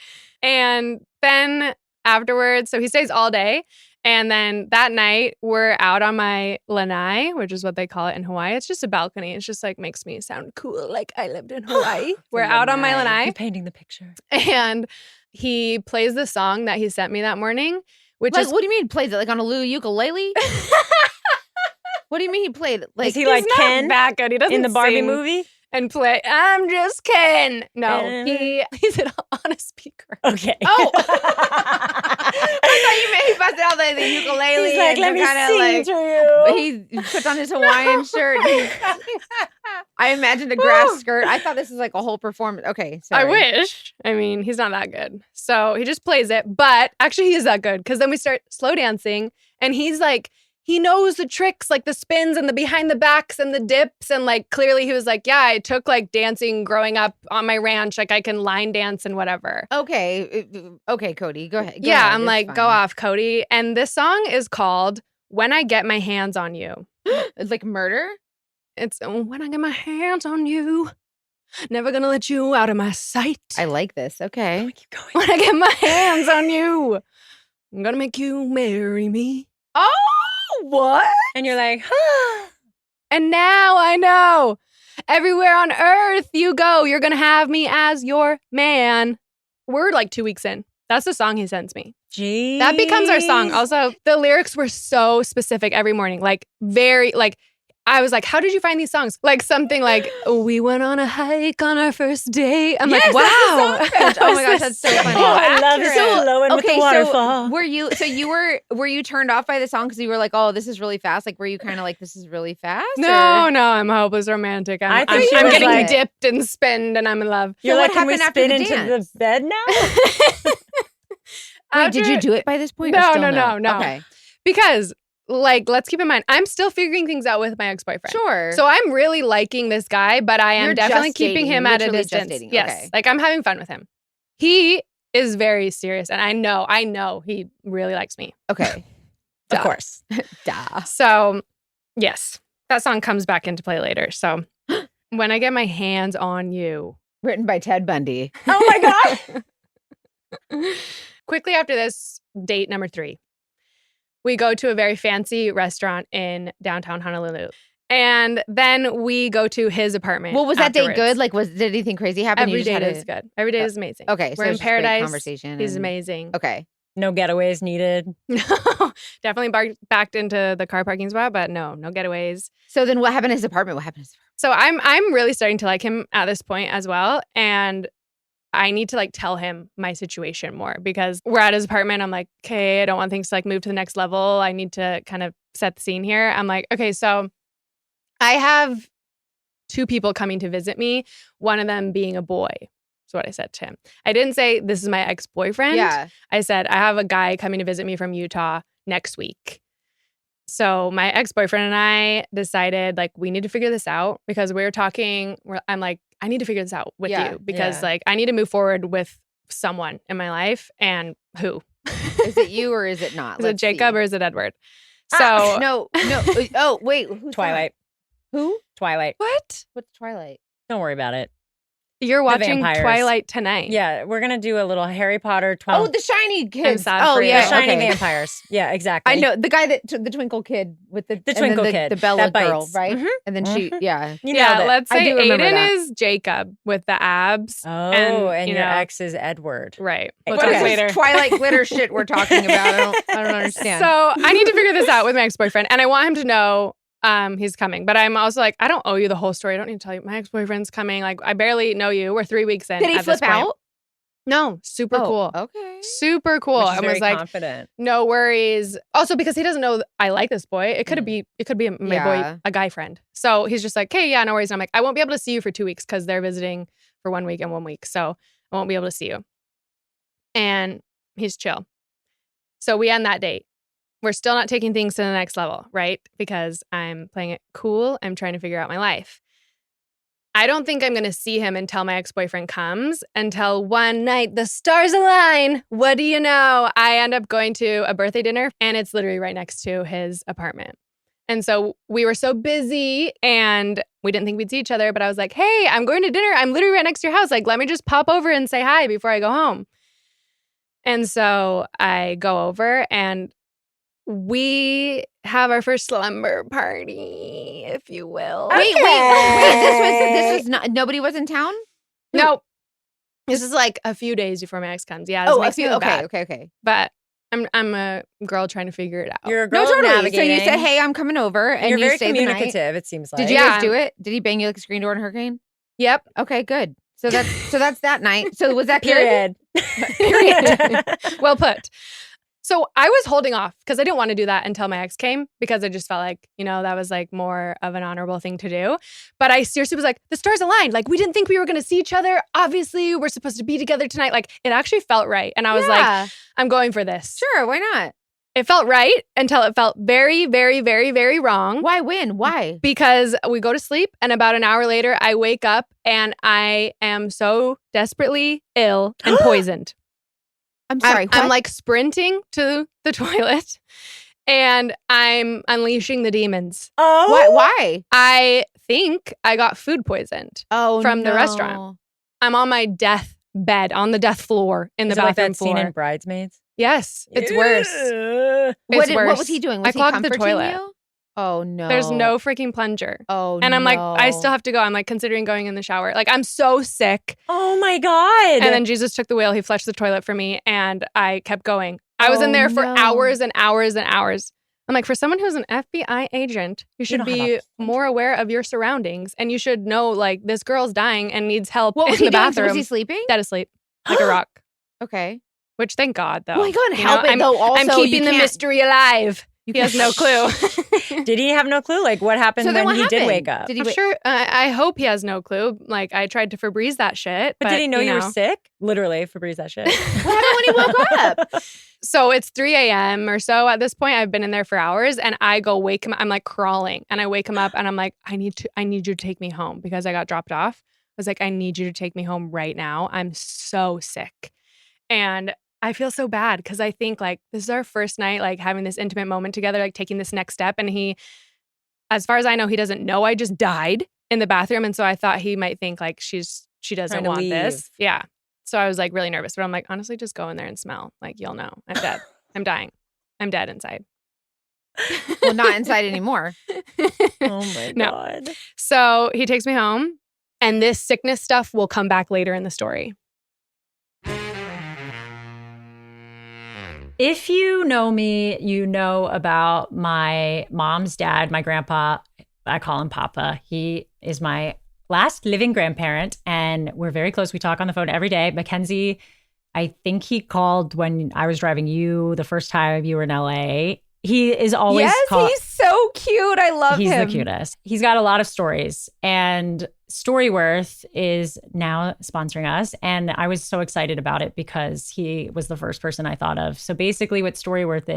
And then afterwards, so he stays all day. And then that night, we're out on my lanai, which is what they call it in Hawaii. It's just a balcony. It's just like makes me sound cool, like I lived in Hawaii. We're out on my lanai. You're painting the picture. And he plays the song that he sent me that morning, which Like, is... what do you mean plays it? Like on a ukulele? What do you mean he played it? Like, Is he like He's not Ken that good. He doesn't in the Barbie sing movie? and play, I'm just Ken. No, he's on a speaker. Okay. oh. I thought you meant he busted out the ukulele. He's like, and let me kinda sing like, to you. He puts on his Hawaiian shirt. I imagined a grass skirt. I thought this was like a whole performance. Okay, sorry. I wish. I mean, he's not that good. So he just plays it. But actually, he is that good because then we start slow dancing and he's like, he knows the tricks, like the spins and the behind the backs and the dips. And like, clearly he was like, yeah, I took like dancing growing up on my ranch. Like I can line dance and whatever. Okay, Cody, go ahead. Go yeah, ahead. I'm It's like, fine. go off, Cody. And this song is called When I Get My Hands on You. It's like murder. It's when I get my hands on you, never gonna let you out of my sight. I like this. Okay. Keep going. When I get my hands on you, I'm gonna make you marry me. Oh, what? And you're like, And now I know everywhere on earth you go, you're gonna have me as your man. We're like 2 weeks in. That's the song he sends me. geez. That becomes our song. Also, the lyrics were so specific every morning, like very, like, I was like, how did you find these songs? Like something like, we went on a hike on our first date. I'm like, Yes, wow. that's the song pitch. Oh my gosh, that's so funny. Oh, I love it. So, Flowing with the waterfall. So were you turned off by the song because you were like, oh, this is really fast? Like, were you kind of like, this is really fast? No, or- no, I'm a hopeless romantic. I I'm, thought you I'm were getting like- dipped and spinned and I'm in love. You're So like, what can we happened after spin the into dance? the bed now? Wait, did you do it by this point? or No, still no. Okay, Because, like, let's keep in mind, I'm still figuring things out with my ex-boyfriend. sure. So I'm really liking this guy, but I am You're definitely just keeping dating, him at a literally just distance. dating, Yes, okay. like I'm having fun with him. He is very serious, and I know he really likes me. okay, Of course. duh. So, yes, that song comes back into play later. So, when I get my hands on you. Written by Ted Bundy. Oh my God. Quickly after this, date number 3. We go to a very fancy restaurant in downtown Honolulu. And then we go to his apartment. Well, was that date afterwards. good? Like, did anything crazy happen? Every You just date had is good. Every day is amazing. Okay, so We're in it's just great paradise. conversation. He's and- amazing. Okay, No getaways needed. No, definitely backed into the car parking spot, but no getaways. so then what happened to his apartment? What happened to his apartment? So I'm really starting to like him at this point as well. And I need to like tell him my situation more because we're at his apartment. I'm like, okay, I don't want things to like move to the next level. I need to kind of set the scene here. I'm like, okay, so I have 2 people coming to visit me, one of them being a boy. That's what I said to him. I didn't say this is my ex-boyfriend. Yeah. I said, I have a guy coming to visit me from Utah next week. So my ex-boyfriend and I decided like we need to figure this out because we were talking. I'm like, I need to figure this out with Yeah, you because yeah. like I need to move forward with someone in my life. And who? Is it you or is it not? Is it Let's see. Jacob or is it Edward? Ah, So no. Oh, wait. Who's Twilight. that? Who? Twilight. what? What's Twilight? Don't worry about it. You're watching vampires. Twilight tonight. Yeah, we're gonna do a little Harry Potter. Oh, the shiny kids. sad Oh, for you. yeah. The shiny okay. vampires. Yeah, exactly. I know the guy the twinkle kid with the and then twinkle kid, the Bella that girl, bites. right? Mhm. And then she, yeah. You yeah, nailed it. let's I say do remember Aiden that. is Jacob with the abs. Oh, and you your know, ex is Edward. Right. What We'll What talk is Okay. this later. Twilight glitter shit we're talking about? I don't understand. So I need to figure this out with my ex-boyfriend, and I want him to know he's coming. But I'm also like, I don't owe you the whole story. I don't need to tell you my ex-boyfriend's coming. Like, I barely know you. We're 3 weeks in. did he at this flip point. out? No, super Oh, cool. Okay. Super cool. Which is I very was like, confident. no worries. Also, because he doesn't know I like this boy. It could be my Yeah. boy, a guy friend. So he's just like, hey, yeah, no worries. And I'm like, I won't be able to see you for 2 weeks because they're visiting for 1 week and 1 week. So I won't be able to see you. And he's chill. So we end that date. We're still not taking things to the next level, right? Because I'm playing it cool. I'm trying to figure out my life. I don't think I'm going to see him until my ex-boyfriend comes, until one night the stars align. What do you know? I end up going to a birthday dinner, and it's literally right next to his apartment. And so we were so busy and we didn't think we'd see each other. But I was like, hey, I'm going to dinner. I'm literally right next to your house. Like, let me just pop over and say hi before I go home. And so I go over and we have our first slumber party, if you will. Wait. This was not, nobody was in town? No. This is like a few days before my ex comes. Yeah, this makes me feel bad. Okay. But I'm a girl trying to figure it out. You're a girl No, totally. navigating. So you said, hey, I'm coming over. And you're you very stayed the night. communicative, it seems like. Did you Yeah. guys do it? Did he bang you like a screen door in a hurricane? Yep. Okay, good. So that's that night. So was that Period. Period. Well put. So I was holding off because I didn't want to do that until my ex came because I just felt like, that was like more of an honorable thing to do. But I seriously was like, the stars aligned. Like we didn't think we were going to see each other. Obviously, we're supposed to be together tonight. Like it actually felt right. And I was like, I'm going for this. Sure, why not? It felt right until it felt very, very, very, very wrong. Why win? Why? Because we go to sleep and about an hour later, I wake up and I am so desperately ill and poisoned. I'm sorry. I'm like sprinting to the toilet and I'm unleashing the demons. Oh. Why? I think I got food poisoned from the restaurant. I'm on my death bed, on the death floor in the Is it like bathroom that floor. scene in Bridesmaids? Yes, it's worse. What, It's worse. what was he doing? Was I he clogged the comforting toilet. you? Oh, no. There's no freaking plunger. Oh, And I'm like, I still have to go. I'm like considering going in the shower. Like I'm so sick. Oh my God. And then Jesus took the wheel. He flushed the toilet for me and I kept going. I was in there for no. hours and hours and hours. I'm like, for someone who's an FBI agent, you should don't have be options. more aware of your surroundings. And you should know, like, this girl's dying and needs help What was in he the doing? bathroom. Was he sleeping? Dead asleep, like a rock. Okay. Which, thank God, though. Well, he couldn't You know, help it, I'm, though. Also, I'm keeping you the can't- mystery alive. He has no clue. Did he have no clue? Like what happened So then when what he did happened? wake up? Did he I'm wake? sure. I hope he has no clue. Like, I tried to Febreze that shit. But did he know you were sick? Literally, Febreze that shit. What happened when he woke up? So it's 3 a.m. or so at this point. I've been in there for hours and I go wake him. I'm like crawling and I wake him up and I'm like, I need you to take me home because I got dropped off. I was like, I need you to take me home right now. I'm so sick. And I feel so bad because I think like this is our first night, like having this intimate moment together, like taking this next step. And he, as far as I know, he doesn't know I just died in the bathroom. And so I thought he might think like she doesn't Trying to want this. leave. Yeah. So I was like really nervous, but I'm like, honestly, just go in there and smell. Like, you'll know. I'm dead. I'm dying. I'm dead inside. Well, not inside anymore. Oh my No. God. So he takes me home and this sickness stuff will come back later in the story. If you know me, you know about my mom's dad, my grandpa. I call him Papa. He is my last living grandparent, and we're very close. We talk on the phone every day. Mackenzie, I think he called when I was driving you the first time you were in LA. He is always He's so cute. I love him. He's the cutest. He's got a lot of stories, and Storyworth is now sponsoring us. And I was so excited about it because he was the first person I thought of. So basically what Storyworth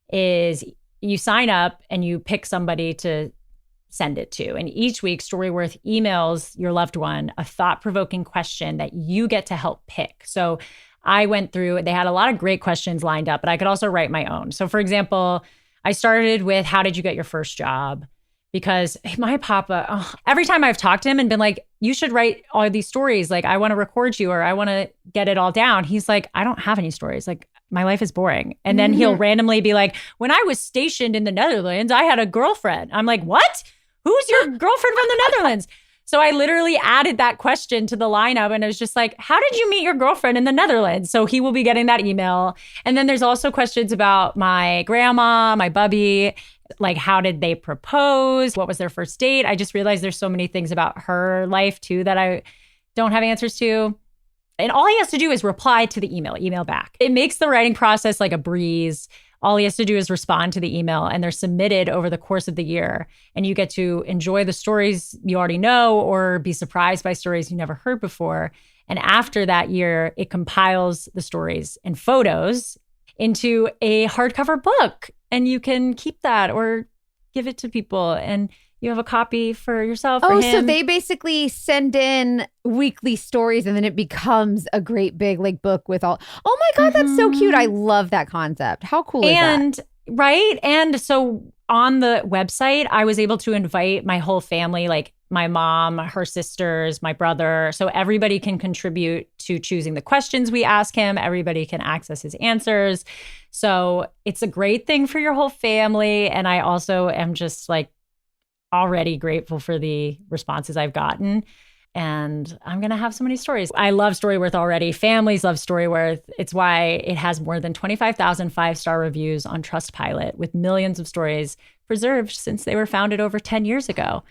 is you sign up and you pick somebody to send it to. And each week Storyworth emails your loved one a thought-provoking question that you get to help pick. So I went through, they had a lot of great questions lined up, but I could also write my own. So for example, I started with, how did you get your first job? Because my papa, every time I've talked to him and been like, you should write all these stories. Like, I want to record you or I want to get it all down. He's like, I don't have any stories. Like, my life is boring. And then he'll randomly be like, when I was stationed in the Netherlands, I had a girlfriend. I'm like, what? Who's your girlfriend from the Netherlands? So I literally added that question to the lineup and it was just like, how did you meet your girlfriend in the Netherlands? So he will be getting that email. And then there's also questions about my grandma, my bubby, like how did they propose? What was their first date? I just realized there's so many things about her life too that I don't have answers to. And all he has to do is reply to the email back. It makes the writing process like a breeze. All he has to do is respond to the email and they're submitted over the course of the year. And you get to enjoy the stories you already know or be surprised by stories you never heard before. And after that year, it compiles the stories and photos into a hardcover book. And you can keep that or give it to people. And you have a copy for yourself. Oh, for so him. they basically send in weekly stories and then it becomes a great big like book with all. Oh my God, that's so cute. I love that concept. How cool is that? And Right. And so on the website, I was able to invite my whole family, like my mom, her sisters, my brother. So everybody can contribute to choosing the questions we ask him. Everybody can access his answers. So it's a great thing for your whole family. And I also am just like already grateful for the responses I've gotten. And I'm going to have so many stories. I love Storyworth already. Families love Storyworth. It's why it has more than 25,000 five-star reviews on Trustpilot with millions of stories preserved since they were founded over 10 years ago.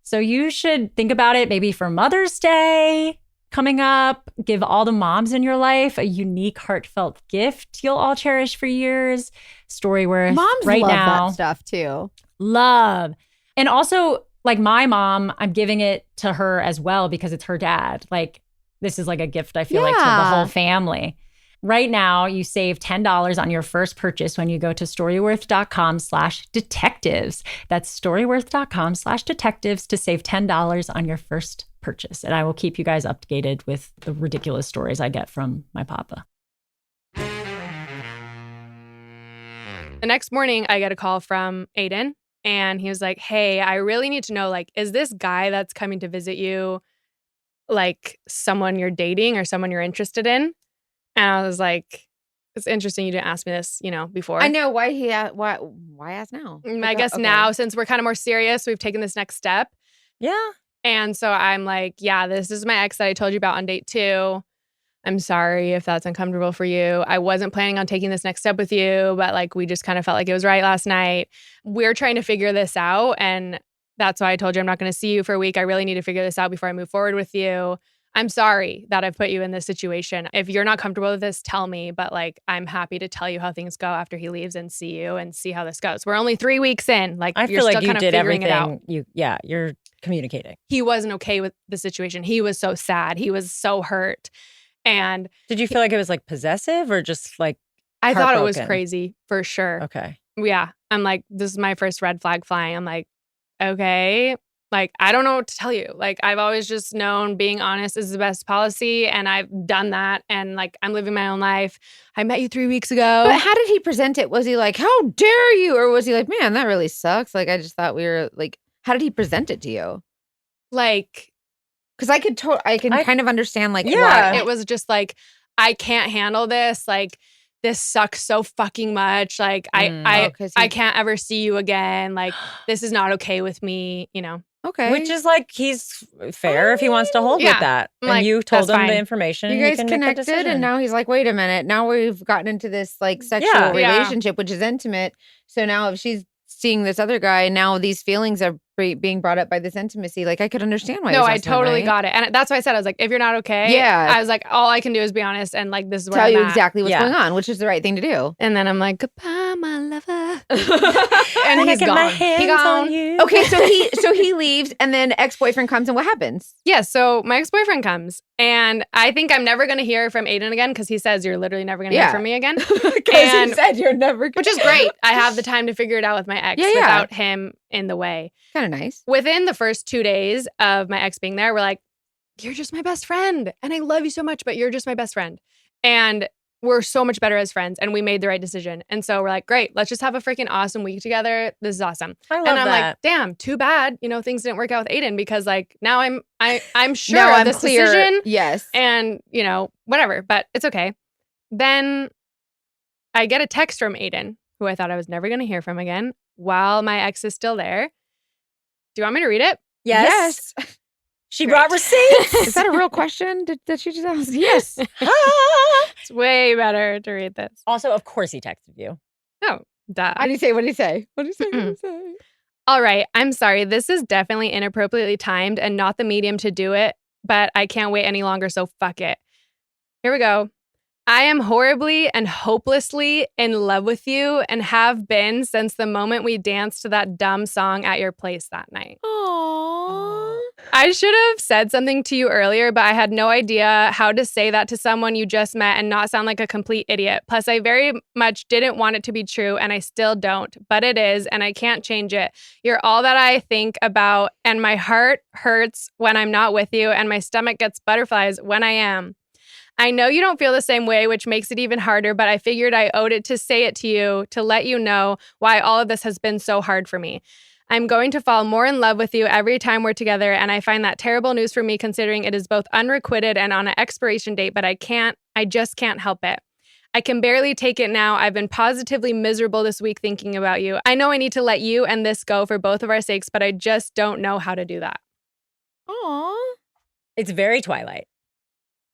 So you should think about it maybe for Mother's Day coming up. Give all the moms in your life a unique, heartfelt gift you'll all cherish for years. Storyworth Moms right love now. that stuff too. Love. And also, like my mom, I'm giving it to her as well because it's her dad. Like this is like a gift, I feel like, to the whole family. Right now, you save $10 on your first purchase when you go to storyworth.com/detectives. That's storyworth.com/detectives to save $10 on your first purchase. And I will keep you guys updated with the ridiculous stories I get from my papa. The next morning, I get a call from Aiden. And he was like, hey, I really need to know, like, is this guy that's coming to visit you, like, someone you're dating or someone you're interested in? And I was like, it's interesting you didn't ask me this, before. I know why why ask now? I guess now, since we're kind of more serious, we've taken this next step. Yeah. And so I'm like, yeah, this is my ex that I told you about on date 2. I'm sorry if that's uncomfortable for you. I wasn't planning on taking this next step with you, but like we just kind of felt like it was right last night. We're trying to figure this out. And that's why I told you I'm not going to see you for a week. I really need to figure this out before I move forward with you. I'm sorry that I've put you in this situation. If you're not comfortable with this, tell me. But like, I'm happy to tell you how things go after he leaves and see you and see how this goes. We're only 3 weeks in. Like, I you're feel still like you kind of did figuring everything. it out. You're communicating. He wasn't okay with the situation. He was so sad. He was so hurt. And did you feel like it was like possessive or just like I thought it was heartbroken? crazy for sure. Okay. Yeah. I'm like, this is my first red flag flying. I'm like, okay. Like, I don't know what to tell you. Like, I've always just known being honest is the best policy. And I've done that. And like, I'm living my own life. I met you 3 weeks ago. But how did he present it? Was he like, how dare you? Or was he like, man, that really sucks? Like, I just thought we were like, how did he present it to you? Like, because I can kind of understand like Yeah. why. it was just like, I can't handle this. Like, this sucks so fucking much. Like, I can't ever see you again. Like, this is not okay with me, Okay. Which is like he's fair if he wants to hold Yeah. with that. I'm And like, you told that's him the fine. information. You and he guys can make a connected decision. and now he's like, wait a minute. Now we've gotten into this like sexual Yeah. relationship, which is intimate. So now if she's seeing this other guy, now these feelings are being brought up by this intimacy. Like I could understand why. No, I totally got it. And that's why I said, I was like, if you're not okay, Yeah. I was like, all I can do is be honest. And like, this is where tell I'm you at. exactly what's Yeah. going on, which is the right thing to do. And then I'm like, goodbye, my lover. And And he's get my gone. hands He gone. on you. Okay, so he leaves and then ex-boyfriend comes and what happens? Yeah, so my ex-boyfriend comes. And I think I'm never going to hear from Aiden again because he says you're literally never going to hear from me again. Because And- you said you're never Which is great. I have the time to figure it out with my ex Yeah, yeah. without him in the way. kind of nice. Within the first 2 days of my ex being there, we're like, you're just my best friend. And I love you so much, but you're just my best friend. And we're so much better as friends. And we made the right decision. And so we're like, great, let's just have a freaking awesome week together. This is awesome. I love And I'm that. like, damn, too bad, things didn't work out with Aiden because like now I'm sure Now of I'm this clear. decision Yes. and, whatever, but it's okay. Then I get a text from Aiden, who I thought I was never going to hear from again while my ex is still there. Do you want me to read it? Yes. She Great. brought receipts. Is that a real question? Did she just ask? Yes. It's way better to read this. Also, of course he texted you. Oh, duh. What did he say? What did he say? What did he say? What did he say? All right, I'm sorry. This is definitely inappropriately timed and not the medium to do it, but I can't wait any longer, so fuck it. Here we go. I am horribly and hopelessly in love with you and have been since the moment we danced to that dumb song at your place that night. Aww. I should have said something to you earlier, but I had no idea how to say that to someone you just met and not sound like a complete idiot. Plus, I very much didn't want it to be true, and I still don't, but it is, and I can't change it. You're all that I think about, and my heart hurts when I'm not with you, and my stomach gets butterflies when I am. I know you don't feel the same way, which makes it even harder, but I figured I owed it to say it to you to let you know why all of this has been so hard for me. I'm going to fall more in love with you every time we're together, and I find that terrible news for me considering it is both unrequited and on an expiration date, but I just can't help it. I can barely take it now. I've been positively miserable this week thinking about you. I know I need to let you and this go for both of our sakes, but I just don't know how to do that. Aw. It's very Twilight.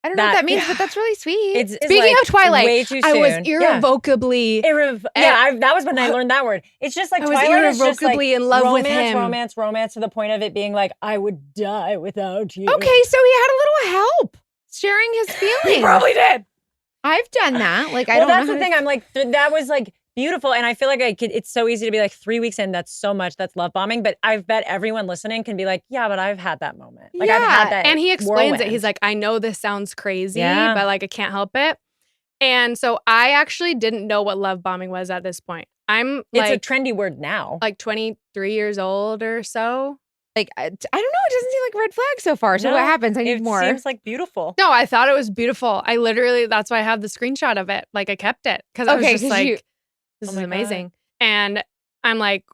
I don't know what that means, but that's really sweet. It's Speaking like of Twilight, way too I was soon. irrevocably that was when I learned that word. It's just like I was Twilight is just like irrevocably in love romance, with him. romance to the point of it being like, I would die without you. Okay, so he had a little help sharing his feelings. He probably did. I've done that. Like, I Well, don't that's know the thing. I'm like, that was like beautiful. And I feel like it's so easy to be like 3 weeks in, that's so much, that's love bombing. But I bet everyone listening can be like, yeah, but I've had that moment. Like I've had that. And he explains whirlwind. it. He's like, I know this sounds crazy, Yeah. but like I can't help it. And so I actually didn't know what love bombing was at this point. I'm It's like a trendy word now. like 23 years old or so. Like, I don't know. It doesn't seem like a red flag so far. So No, what happens? I need it more. seems like beautiful. No, I thought it was beautiful. I literally, that's why I have the screenshot of it. Like I kept it because I was Okay, just 'cause like, you- this Oh is my amazing. And I'm like,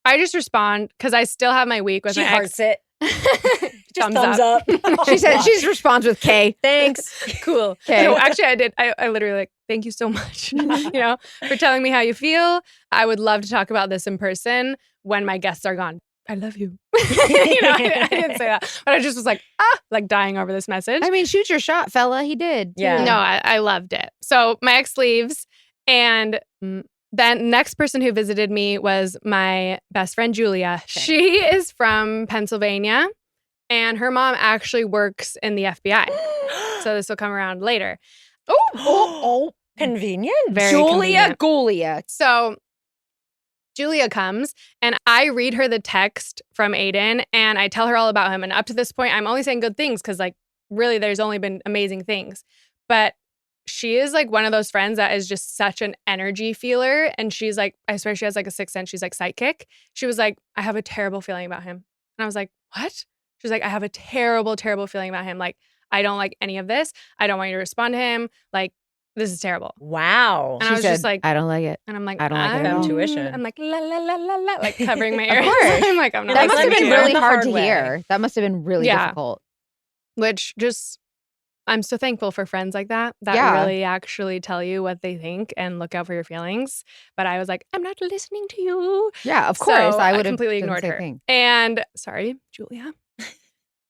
I just respond because I still have my week with She my hearts ex. it. Just thumbs up. She said she just responds with K. Thanks. Cool. Okay. No, actually, I did. I literally like, thank you so much, for telling me how you feel. I would love to talk about this in person when my guests are gone. I love you. I didn't say that, but I just was like, like dying over this message. I mean, shoot your shot, fella. He did. too. Yeah. No, I loved it. So my ex leaves, and then next person who visited me was my best friend, Julia. Okay. She is from Pennsylvania, and her mom actually works in the FBI. So this will come around later. Oh, Convenient. Very Julia convenient. Gulia. So Julia comes, and I read her the text from Aiden, and I tell her all about him. And up to this point, I'm only saying good things because, like, really, there's only been amazing things. But she is like one of those friends that is just such an energy feeler. And she's like, I swear she has like a sixth sense. She's like psychic. She was like, I have a terrible feeling about him. And I was like, what? She's like, I have a terrible, terrible feeling about him. Like, I don't like any of this. I don't want you to respond to him. Like, this is terrible. Wow. And I was just like, I don't like it. and I'm like, I don't like it at all. Intuition. I'm like, la, la, la, la, la, like covering my ears. Of course. I'm like, I'm not That must have listening been to you. really the hard hard to way. hear. That must have been really Yeah. difficult. Which just, I'm so thankful for friends like that Yeah. really actually tell you what they think and look out for your feelings. But I was like, I'm not listening to you. Yeah, of So course. I I would have completely done the ignored same her. thing. And sorry, Julia.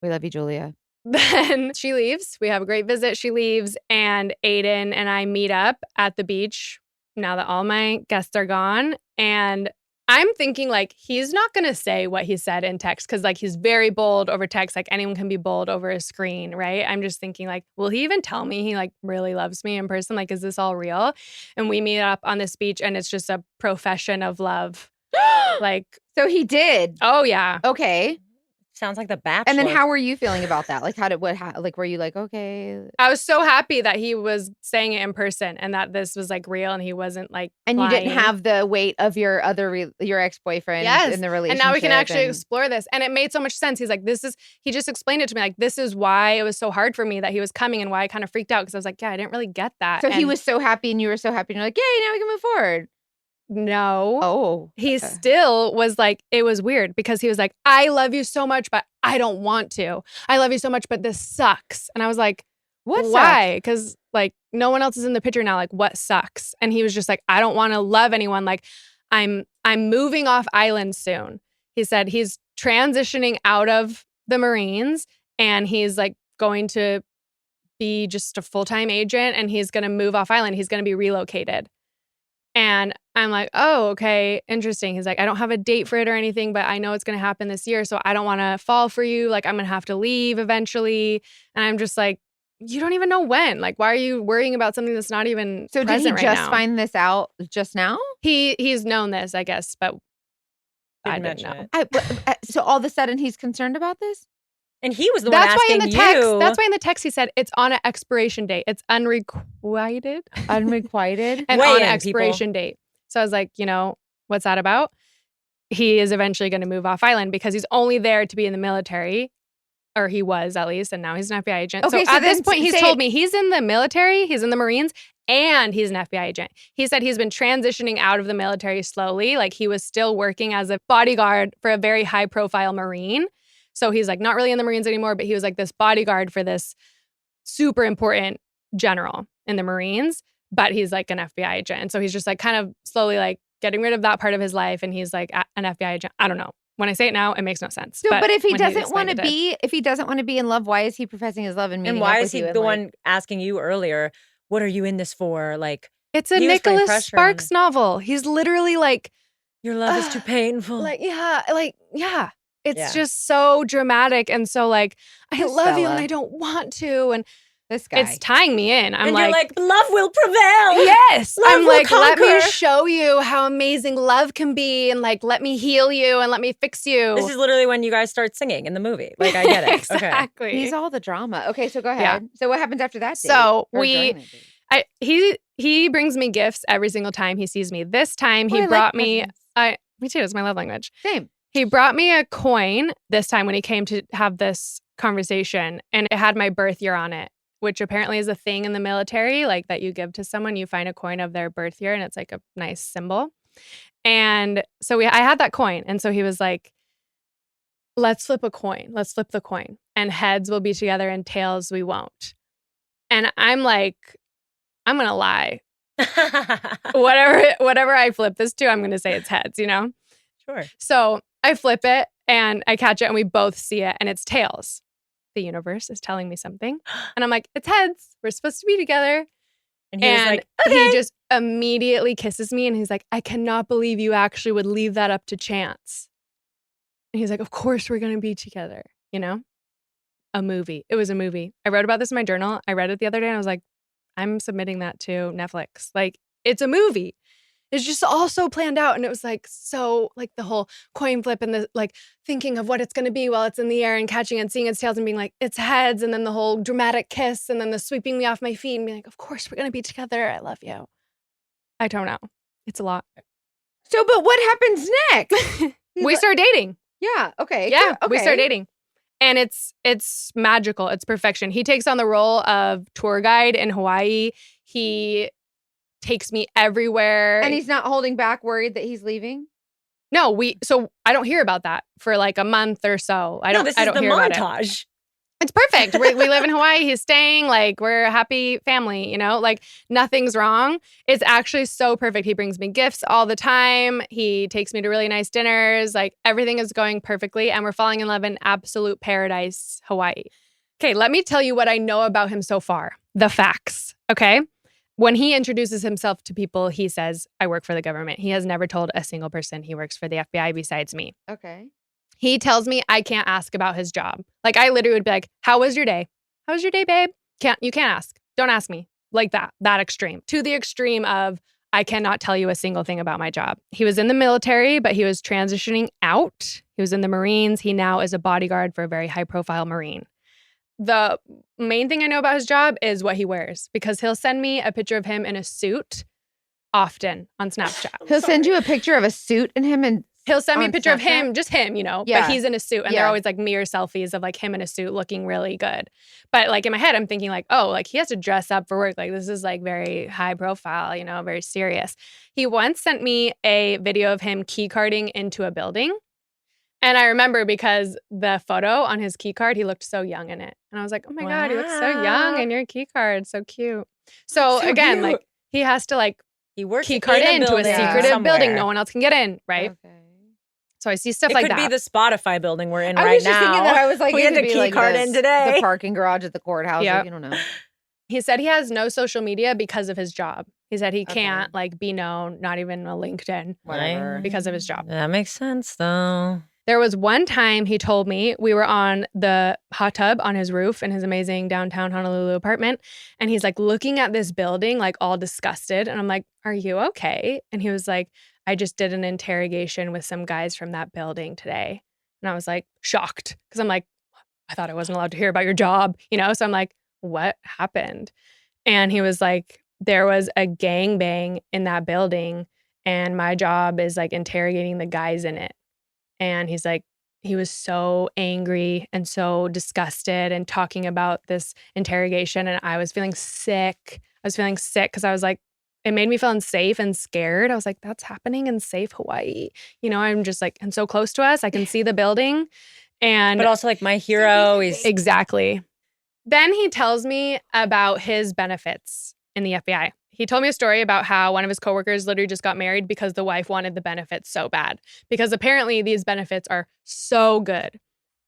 We love you, Julia. Then she leaves. We have a great visit. She leaves, and Aiden and I meet up at the beach now that all my guests are gone. And I'm thinking, like, he's not going to say what he said in text because, like, he's very bold over text. Like, anyone can be bold over a screen, right? I'm just thinking, like, will he even tell me he, like, really loves me in person? Like, is this all real? And we meet up on this beach, and it's just a profession of love. Like, So he did. oh, yeah. Okay. Sounds like The Bachelor. And then how were you feeling about that? Like, like, were you like, okay? I was so happy that he was saying it in person and that this was like real and he wasn't like And you didn't lying. have the weight of your your ex-boyfriend Yes. in the relationship. And now we can actually and- explore this. And it made so much sense. He's like, he just explained it to me. Like, this is why it was so hard for me that he was coming and why I kind of freaked out. Because I was like, yeah, I didn't really get that. So he And was so happy and you were so happy and you're like, yay, now we can move forward. no. Oh. He still was like, it was weird because he was like, I love you so much, but I don't want to. I love you so much, but this sucks. And I was like, What why? Because like no one else is in the picture now. Like, what sucks? And he was just like, I don't want to love anyone. Like, I'm moving off island soon. He said he's transitioning out of the Marines and he's like going to be just a full-time agent and he's going to move off island. He's going to be relocated. And I'm like, oh, okay, interesting. He's like, I don't have a date for it or anything, but I know it's going to happen this year. So I don't want to fall for you. Like, I'm going to have to leave eventually. And I'm just like, you don't even know when. Like, why are you worrying about something that's not even So did he present just right now? find this out just now? He's known this, I guess, but I didn't mention know. it. So all of a sudden he's concerned about this? And he was the one That's why asking in the text. you. That's why in the text he said it's on an expiration date. It's unrequited Unrequited? and Weigh on in, an expiration date. So I was like, what's that about? He is eventually going to move off island because he's only there to be in the military. or he was at least, and now he's an FBI agent. Okay, so so at this then point, he's say- told me he's in the military, he's in the Marines, and he's an FBI agent. He said he's been transitioning out of the military slowly. Like he was still working as a bodyguard for a very high profile Marine. So he's like not really in the Marines anymore, but he was like this bodyguard for this super important general in the Marines, but he's like an FBI agent. And so he's just like kind of slowly like getting rid of that part of his life. And he's like an FBI agent. I don't know. When I say it now, it makes no sense. So, but if he when doesn't want to explained be in love, why is he professing his love and meeting And why up is with he you the one asking you earlier, what are you in this for? Like, it's a he was putting Nicholas pressure Sparks on- novel. He's literally like, your love is too painful. yeah. It's Yeah. just so dramatic. And so like, I This love you fella. and I don't want to. And This guy. it's tying me in. I'm and like, you're like, love will prevail. yes. Love I'm will like, let me conquer. show you how amazing love can be. And like, let me heal you and let me fix you. This is literally when you guys start singing in the movie. Like, I get it. Okay. Exactly. He's all the drama. Okay, so go ahead. So what happens after that date? So Or during that date? He brings me gifts every single time he sees me. This time Oh, he I like brought me presents. me too, it's my love language. Same. He brought me a coin this time when he came to have this conversation, and it had my birth year on it, which apparently is a thing in the military, like that you give to someone, you find a coin of their birth year and it's like a nice symbol. And so I had that coin. And so he was like, let's flip a coin. Let's flip the coin. And heads will be together and tails we won't. And I'm like, I'm going to lie. Whatever I flip this to, I'm going to say it's heads, you know? Sure. So I flip it and I catch it and we both see it and it's tails. The universe is telling me something. And I'm like, it's heads. We're supposed to be together. And he was And like, okay. he just immediately kisses me and he's like, I cannot believe you actually would leave that up to chance. And he's like, of course we're going to be together, you know? A movie. It was a movie. I wrote about this in my journal. I read it the other day and I was like, I'm submitting that to Netflix. Like, it's a movie. It's just all so planned out. And it was like, so like the whole coin flip and the like thinking of what it's going to be while it's in the air and catching and seeing its tails and being like, it's heads. And then the whole dramatic kiss and then the sweeping me off my feet and being like, of course we're going to be together. I love you. I don't know. It's a lot. So, but what happens next? We start dating. Yeah. Okay. Yeah. Okay. We start dating. And it's magical. It's perfection. He takes on the role of tour guide in Hawaii. He takes me everywhere. And he's not holding back, worried that he's leaving? No, so I don't hear about that for like a month or so. I don't this I is don't the hear about it. montage. It's perfect. We live in Hawaii. He's staying. Like, we're a happy family, you know? Like, nothing's wrong. It's actually so perfect. He brings me gifts all the time. He takes me to really nice dinners. Like, everything is going perfectly. And we're falling in love in absolute paradise, Hawaii. Okay, let me tell you what I know about him so far. The facts, okay? When he introduces himself to people, he says, I work for the government. He has never told a single person he works for the FBI besides me. Okay. He tells me I can't ask about his job. Like, I literally would be like, how was your day? How was your day, babe? You can't ask. Don't ask me. Like that extreme. To the extreme of, I cannot tell you a single thing about my job. He was in the military, but he was transitioning out. He was in the Marines. He now is a bodyguard for a very high profile Marine. The main thing I know about his job is what he wears, because he'll send me a picture of him in a suit often on Snapchat. He'll send you a picture of a suit and him and He'll send me a On picture of Snapchat? him, just him, you know, Yeah. but he's in a suit and Yeah. they're always like mirror selfies of like him in a suit looking really good. But like in my head, I'm thinking like, oh, like he has to dress up for work. Like this is like very high profile, you know, very serious. He once sent me a video of him key carding into a building. And I remember because the photo on his key card, he looked so young in it. And I was like, oh my God, he looks so young Wow. in your key card. So cute. So, So again, cute. like he has to like He works key card in into a building secretive somewhere. building no one else can get in, right? Okay. So I see stuff It like could that. be the Spotify building we're in I right was just now. thinking that. I was like, we it had could to be key like card the- in today. The parking garage at the courthouse. Yep. Like, you don't know. He said he has no social media because of his job. He said he Okay. can't like be known, not even a LinkedIn, Whatever. because of his job. That makes sense, though. There was one time he told me we were on the hot tub on his roof in his amazing downtown Honolulu apartment. And he's like looking at this building, like all disgusted. And I'm like, are you okay? And he was like, I just did an interrogation with some guys from that building today. And I was like shocked because I'm like, I thought I wasn't allowed to hear about your job, you know? So I'm like, what happened? And he was like, there was a gangbang in that building and my job is like interrogating the guys in it. And he's like, he was so angry and so disgusted and talking about this interrogation. And I was feeling sick. Because I was like, it made me feel unsafe and scared. I was like, that's happening in safe Hawaii. You know, I'm just like, and so close to us. I can see the building. And But also like my hero is exactly. Then he tells me about his benefits in the FBI. He told me a story about how one of his coworkers literally just got married because the wife wanted the benefits so bad. Because apparently these benefits are so good.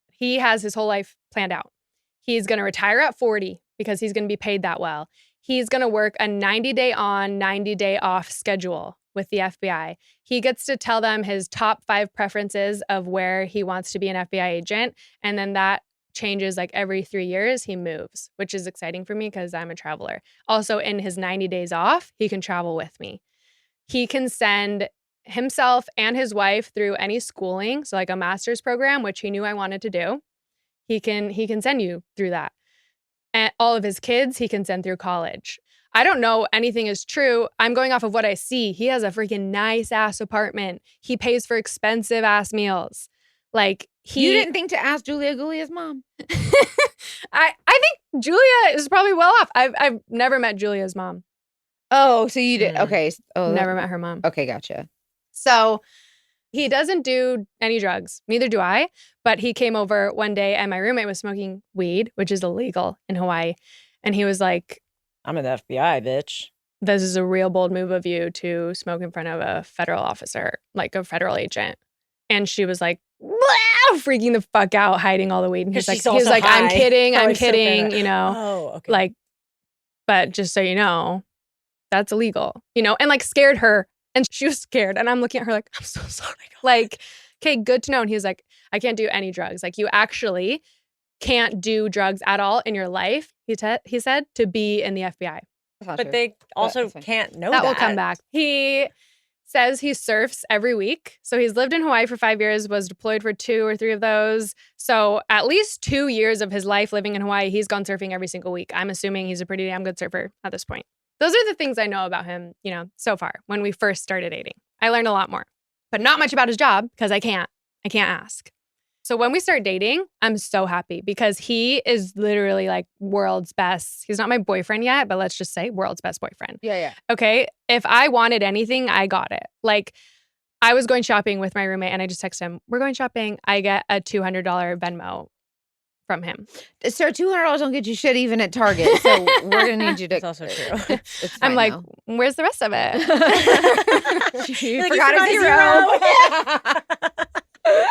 He has his whole life planned out. He's going to retire at 40 because he's going to be paid that well. He's going to work a 90-day on, 90-day off schedule with the FBI. He gets to tell them his top 5 preferences of where he wants to be an FBI agent. And then that changes like every 3 years he moves, which is exciting for me because I'm a traveler. Also, in his 90 days off, he can travel with me. He can send himself and his wife through any schooling, so like a master's program, which he knew I wanted to do. He can send you through that. And all of his kids, he can send through college. I don't know anything is true. I'm going off of what I see. He has a freaking nice ass apartment. He pays for expensive ass meals. Like You didn't think to ask Julia Gulia's mom? I think Julia is probably well off. I've never met Julia's mom. Oh, so you did. Okay. Oh, Never met her mom. Okay, gotcha. So he doesn't do any drugs. Neither do I. But he came over one day and my roommate was smoking weed, which is illegal in Hawaii. And he was like, I'm an FBI bitch. this is a real bold move of you to smoke in front of a federal officer, like a federal agent. And she was like, freaking the fuck out, hiding all the weed. And he was like, I'm kidding, you know, Oh, okay. like, but just so you know, that's illegal, you know, and like scared her. And she was scared. And I'm looking at her like, I'm so sorry. Like, okay, good to know. And he was like, I can't do any drugs. Like, you actually can't do drugs at all in your life, he said, to be in the FBI. But they also can't know that. That will come back. He says he surfs every week. So he's lived in Hawaii for 5 years, was deployed for 2 or 3 of those. So at least 2 years of his life living in Hawaii, he's gone surfing every single week. I'm assuming he's a pretty damn good surfer at this point. Those are the things I know about him, you know, so far when we first started dating. I learned a lot more, but not much about his job because I can't ask. So when we start dating, I'm so happy because he is literally like world's best. He's not my boyfriend yet, but let's just say world's best boyfriend. Yeah. Okay. If I wanted anything, I got it. Like, I was going shopping with my roommate and I just texted him, we're going shopping. I get a $200 Venmo from him. Sir, $200 don't get you shit even at Target. So we're going to need you to. It's also true. It's I'm fine like, now. where's the rest of it? You Like, forgot a a zero.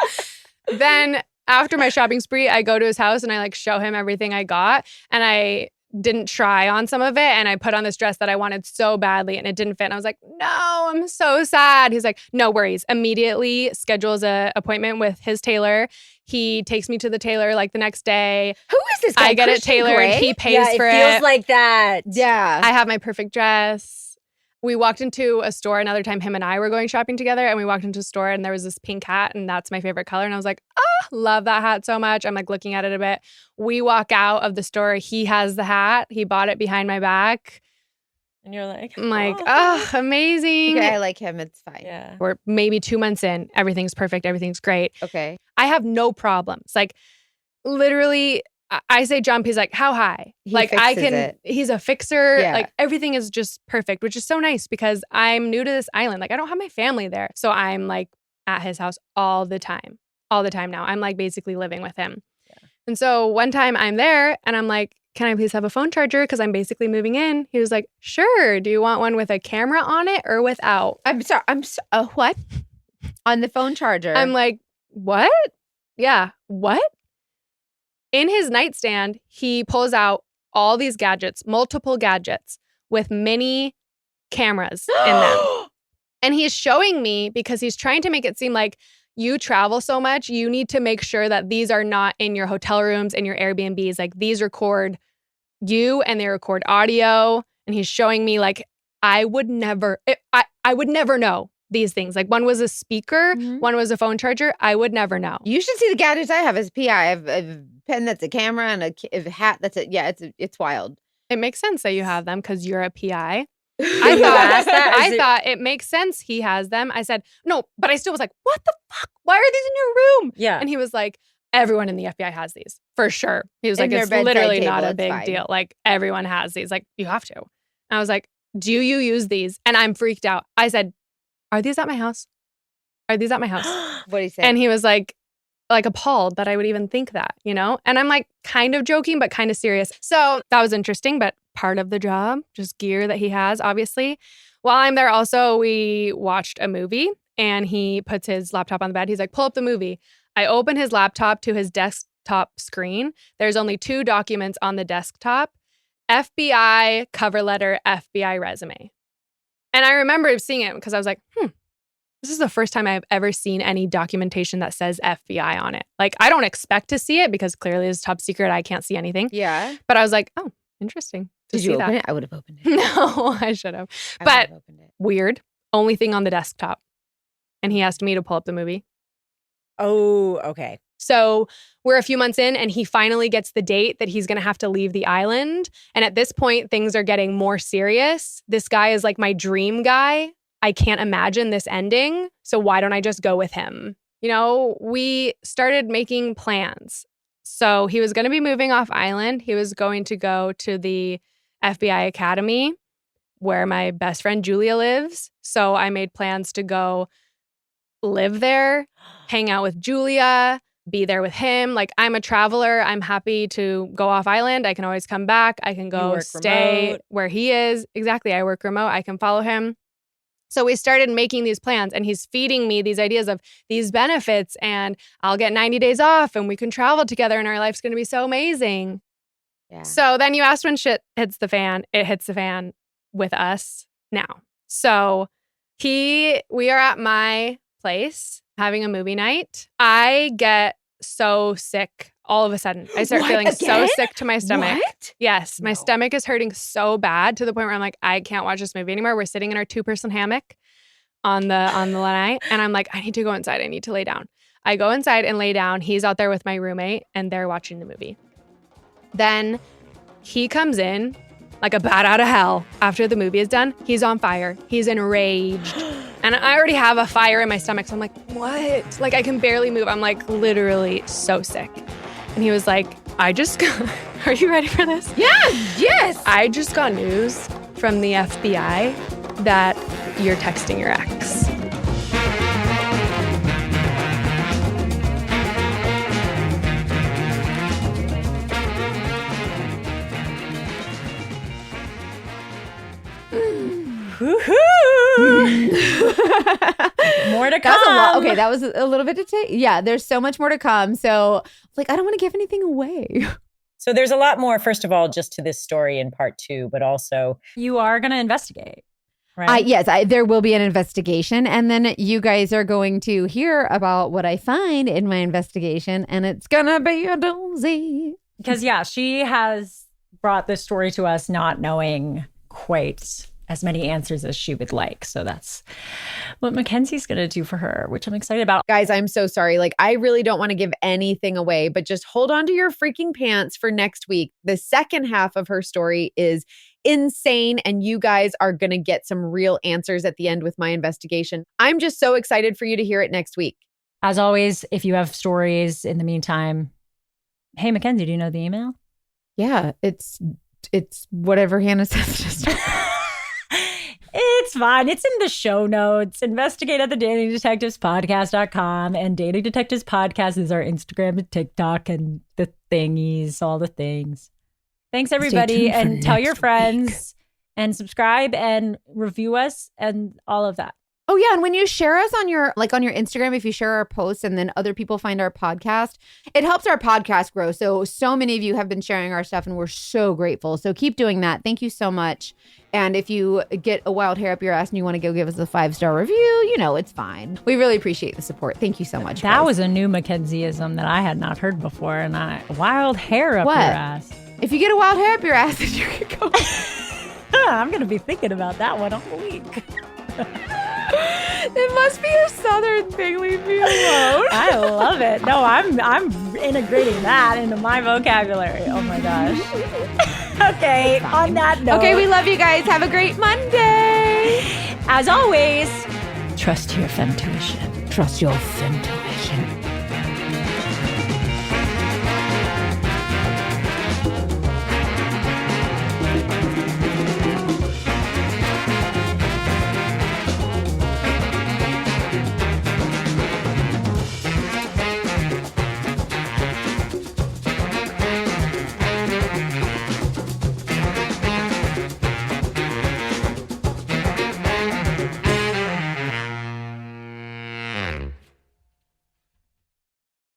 Then after my shopping spree, I go to his house and I like show him everything I got. And I didn't try on some of it. And I put on this dress that I wanted so badly and it didn't fit. And I was like, no, I'm so sad. He's like, no worries. Immediately schedules an appointment with his tailor. He takes me to the tailor like the next day. Who is this guy? I get it Christian tailored. Grey? He pays for it. Feels like that. Yeah. I have my perfect dress. We walked into a store another time. Him and I were going shopping together and we walked into a store and there was this pink hat and that's my favorite color. And I was like, love that hat so much. I'm like looking at it a bit. We walk out of the store. He has the hat. He bought it behind my back. And you're like, I'm like, amazing. Okay, I like him. It's fine. yeah. We're maybe 2 months in. Everything's perfect. Everything's great. Okay. I have no problems. Like, literally, I say jump. He's like, how high? He like, I fixes can, it. he's a fixer. Yeah. Like, everything is just perfect, which is so nice because I'm new to this island. Like, I don't have my family there. So I'm like at his house all the time now. I'm like basically living with him. Yeah. And so one time I'm there and I'm like, can I please have a phone charger? Because I'm basically moving in. He was like, sure. Do you want one with a camera on it or without? I'm sorry. What? On the phone charger. I'm like, what? Yeah, what? In his nightstand, he pulls out all these gadgets, multiple gadgets with mini cameras in them. And he's showing me because he's trying to make it seem like you travel so much, you need to make sure that these are not in your hotel rooms and your Airbnbs. Like, these record you and they record audio. And he's showing me like, I would never know these things. Like, one was a speaker, one was a phone charger. I would never know. You should see the gadgets I have as PI. I have a pen that's a camera and a hat that's a, yeah, it's wild. It makes sense that you have them because you're a PI. I thought it makes sense he has them. I said, no, but I still was like, what the fuck? Why are these in your room? Yeah. And he was like, everyone in the FBI has these for sure. He was In like, their it's bedside literally table, not a it's big fine. deal. Like everyone has these. Like you have to. And I was like, do you use these? And I'm freaked out. I said, are these at my house? Are these at my house? What did he say? And he was like appalled that I would even think that, you know? And I'm like kind of joking, but kind of serious. So that was interesting, but part of the job, just gear that he has, obviously. While I'm there also, we watched a movie and he puts his laptop on the bed. He's like, pull up the movie. I open his laptop to his desktop screen. There's only 2 documents on the desktop. FBI cover letter, FBI resume. And I remember seeing it because I was like, this is the first time I've ever seen any documentation that says FBI on it. Like, I don't expect to see it because clearly it's top secret. I can't see anything. Yeah. But I was like, oh, interesting. Did you open it? I would have opened it. No, I should have. But weird. Only thing on the desktop. And he asked me to pull up the movie. Oh, okay. So we're a few months in and he finally gets the date that he's going to have to leave the island. And at this point, things are getting more serious. This guy is like my dream guy. I can't imagine this ending. So why don't I just go with him? You know, we started making plans. So he was going to be moving off island. He was going to go to the FBI Academy where my best friend Julia lives. So I made plans to go live there, hang out with Julia, be there with him. Like, I'm a traveler. I'm happy to go off island. I can always come back. I can go stay remote where he is. Exactly. I work remote. I can follow him. So we started making these plans and he's feeding me these ideas of these benefits and I'll get 90 days off and we can travel together and our life's going to be so amazing. Yeah. So then you asked when shit hits the fan. It hits the fan with us now. So we are at my place having a movie night. I get so sick all of a sudden. I start feeling so sick to my stomach. What? Yes. My stomach is hurting so bad to the point where I'm like, I can't watch this movie anymore. We're sitting in our 2-person hammock on the night. And I'm like, I need to go inside. I need to lay down. I go inside and lay down. He's out there with my roommate and they're watching the movie. Then he comes in like a bat out of hell after the movie is done. He's on fire. He's enraged. And I already have a fire in my stomach. So I'm like, what? Like, I can barely move. I'm like literally so sick. And he was like, are you ready for this? Yes. I just got news from the FBI that you're texting your ex. More to come. That's a lot. Okay, that was a little bit to take. Yeah, there's so much more to come. So, like, I don't want to give anything away. So there's a lot more, first of all, just to this story in part 2, but also you are going to investigate, right? Yes, there will be an investigation. And then you guys are going to hear about what I find in my investigation. And it's going to be a doozy. Because, yeah, she has brought this story to us not knowing quite as many answers as she would like. So that's what Mackenzie's going to do for her, which I'm excited about. Guys, I'm so sorry. Like, I really don't want to give anything away, but just hold on to your freaking pants for next week. The second half of her story is insane, and you guys are going to get some real answers at the end with my investigation. I'm just so excited for you to hear it next week. As always, if you have stories in the meantime, hey, Mackenzie, do you know the email? Yeah, it's whatever Hannah says. Just It's fine. It's in the show notes. Investigate at thedatingdetectivespodcast.com. And Dating Detectives Podcast is our Instagram and TikTok and the thingies, all the things. Thanks, everybody. And tell your friends and subscribe and review us and all of that. Oh, yeah. And when you share us on your Instagram, if you share our posts and then other people find our podcast, it helps our podcast grow. So many of you have been sharing our stuff and we're so grateful. So keep doing that. Thank you so much. And if you get a wild hair up your ass and you want to go give us a 5-star review, it's fine. We really appreciate the support. Thank you so much. That was a new Mackenzieism that I had not heard before. And wild hair up your ass. If you get a wild hair up your ass, then you can go. I'm going to be thinking about that one all week. It must be a Southern thing. Leave me alone. I love it. No, I'm integrating that into my vocabulary. Oh my gosh. Okay, on that note. Okay, we love you guys. Have a great Monday. As always, trust your femtuition. Trust your femtuition.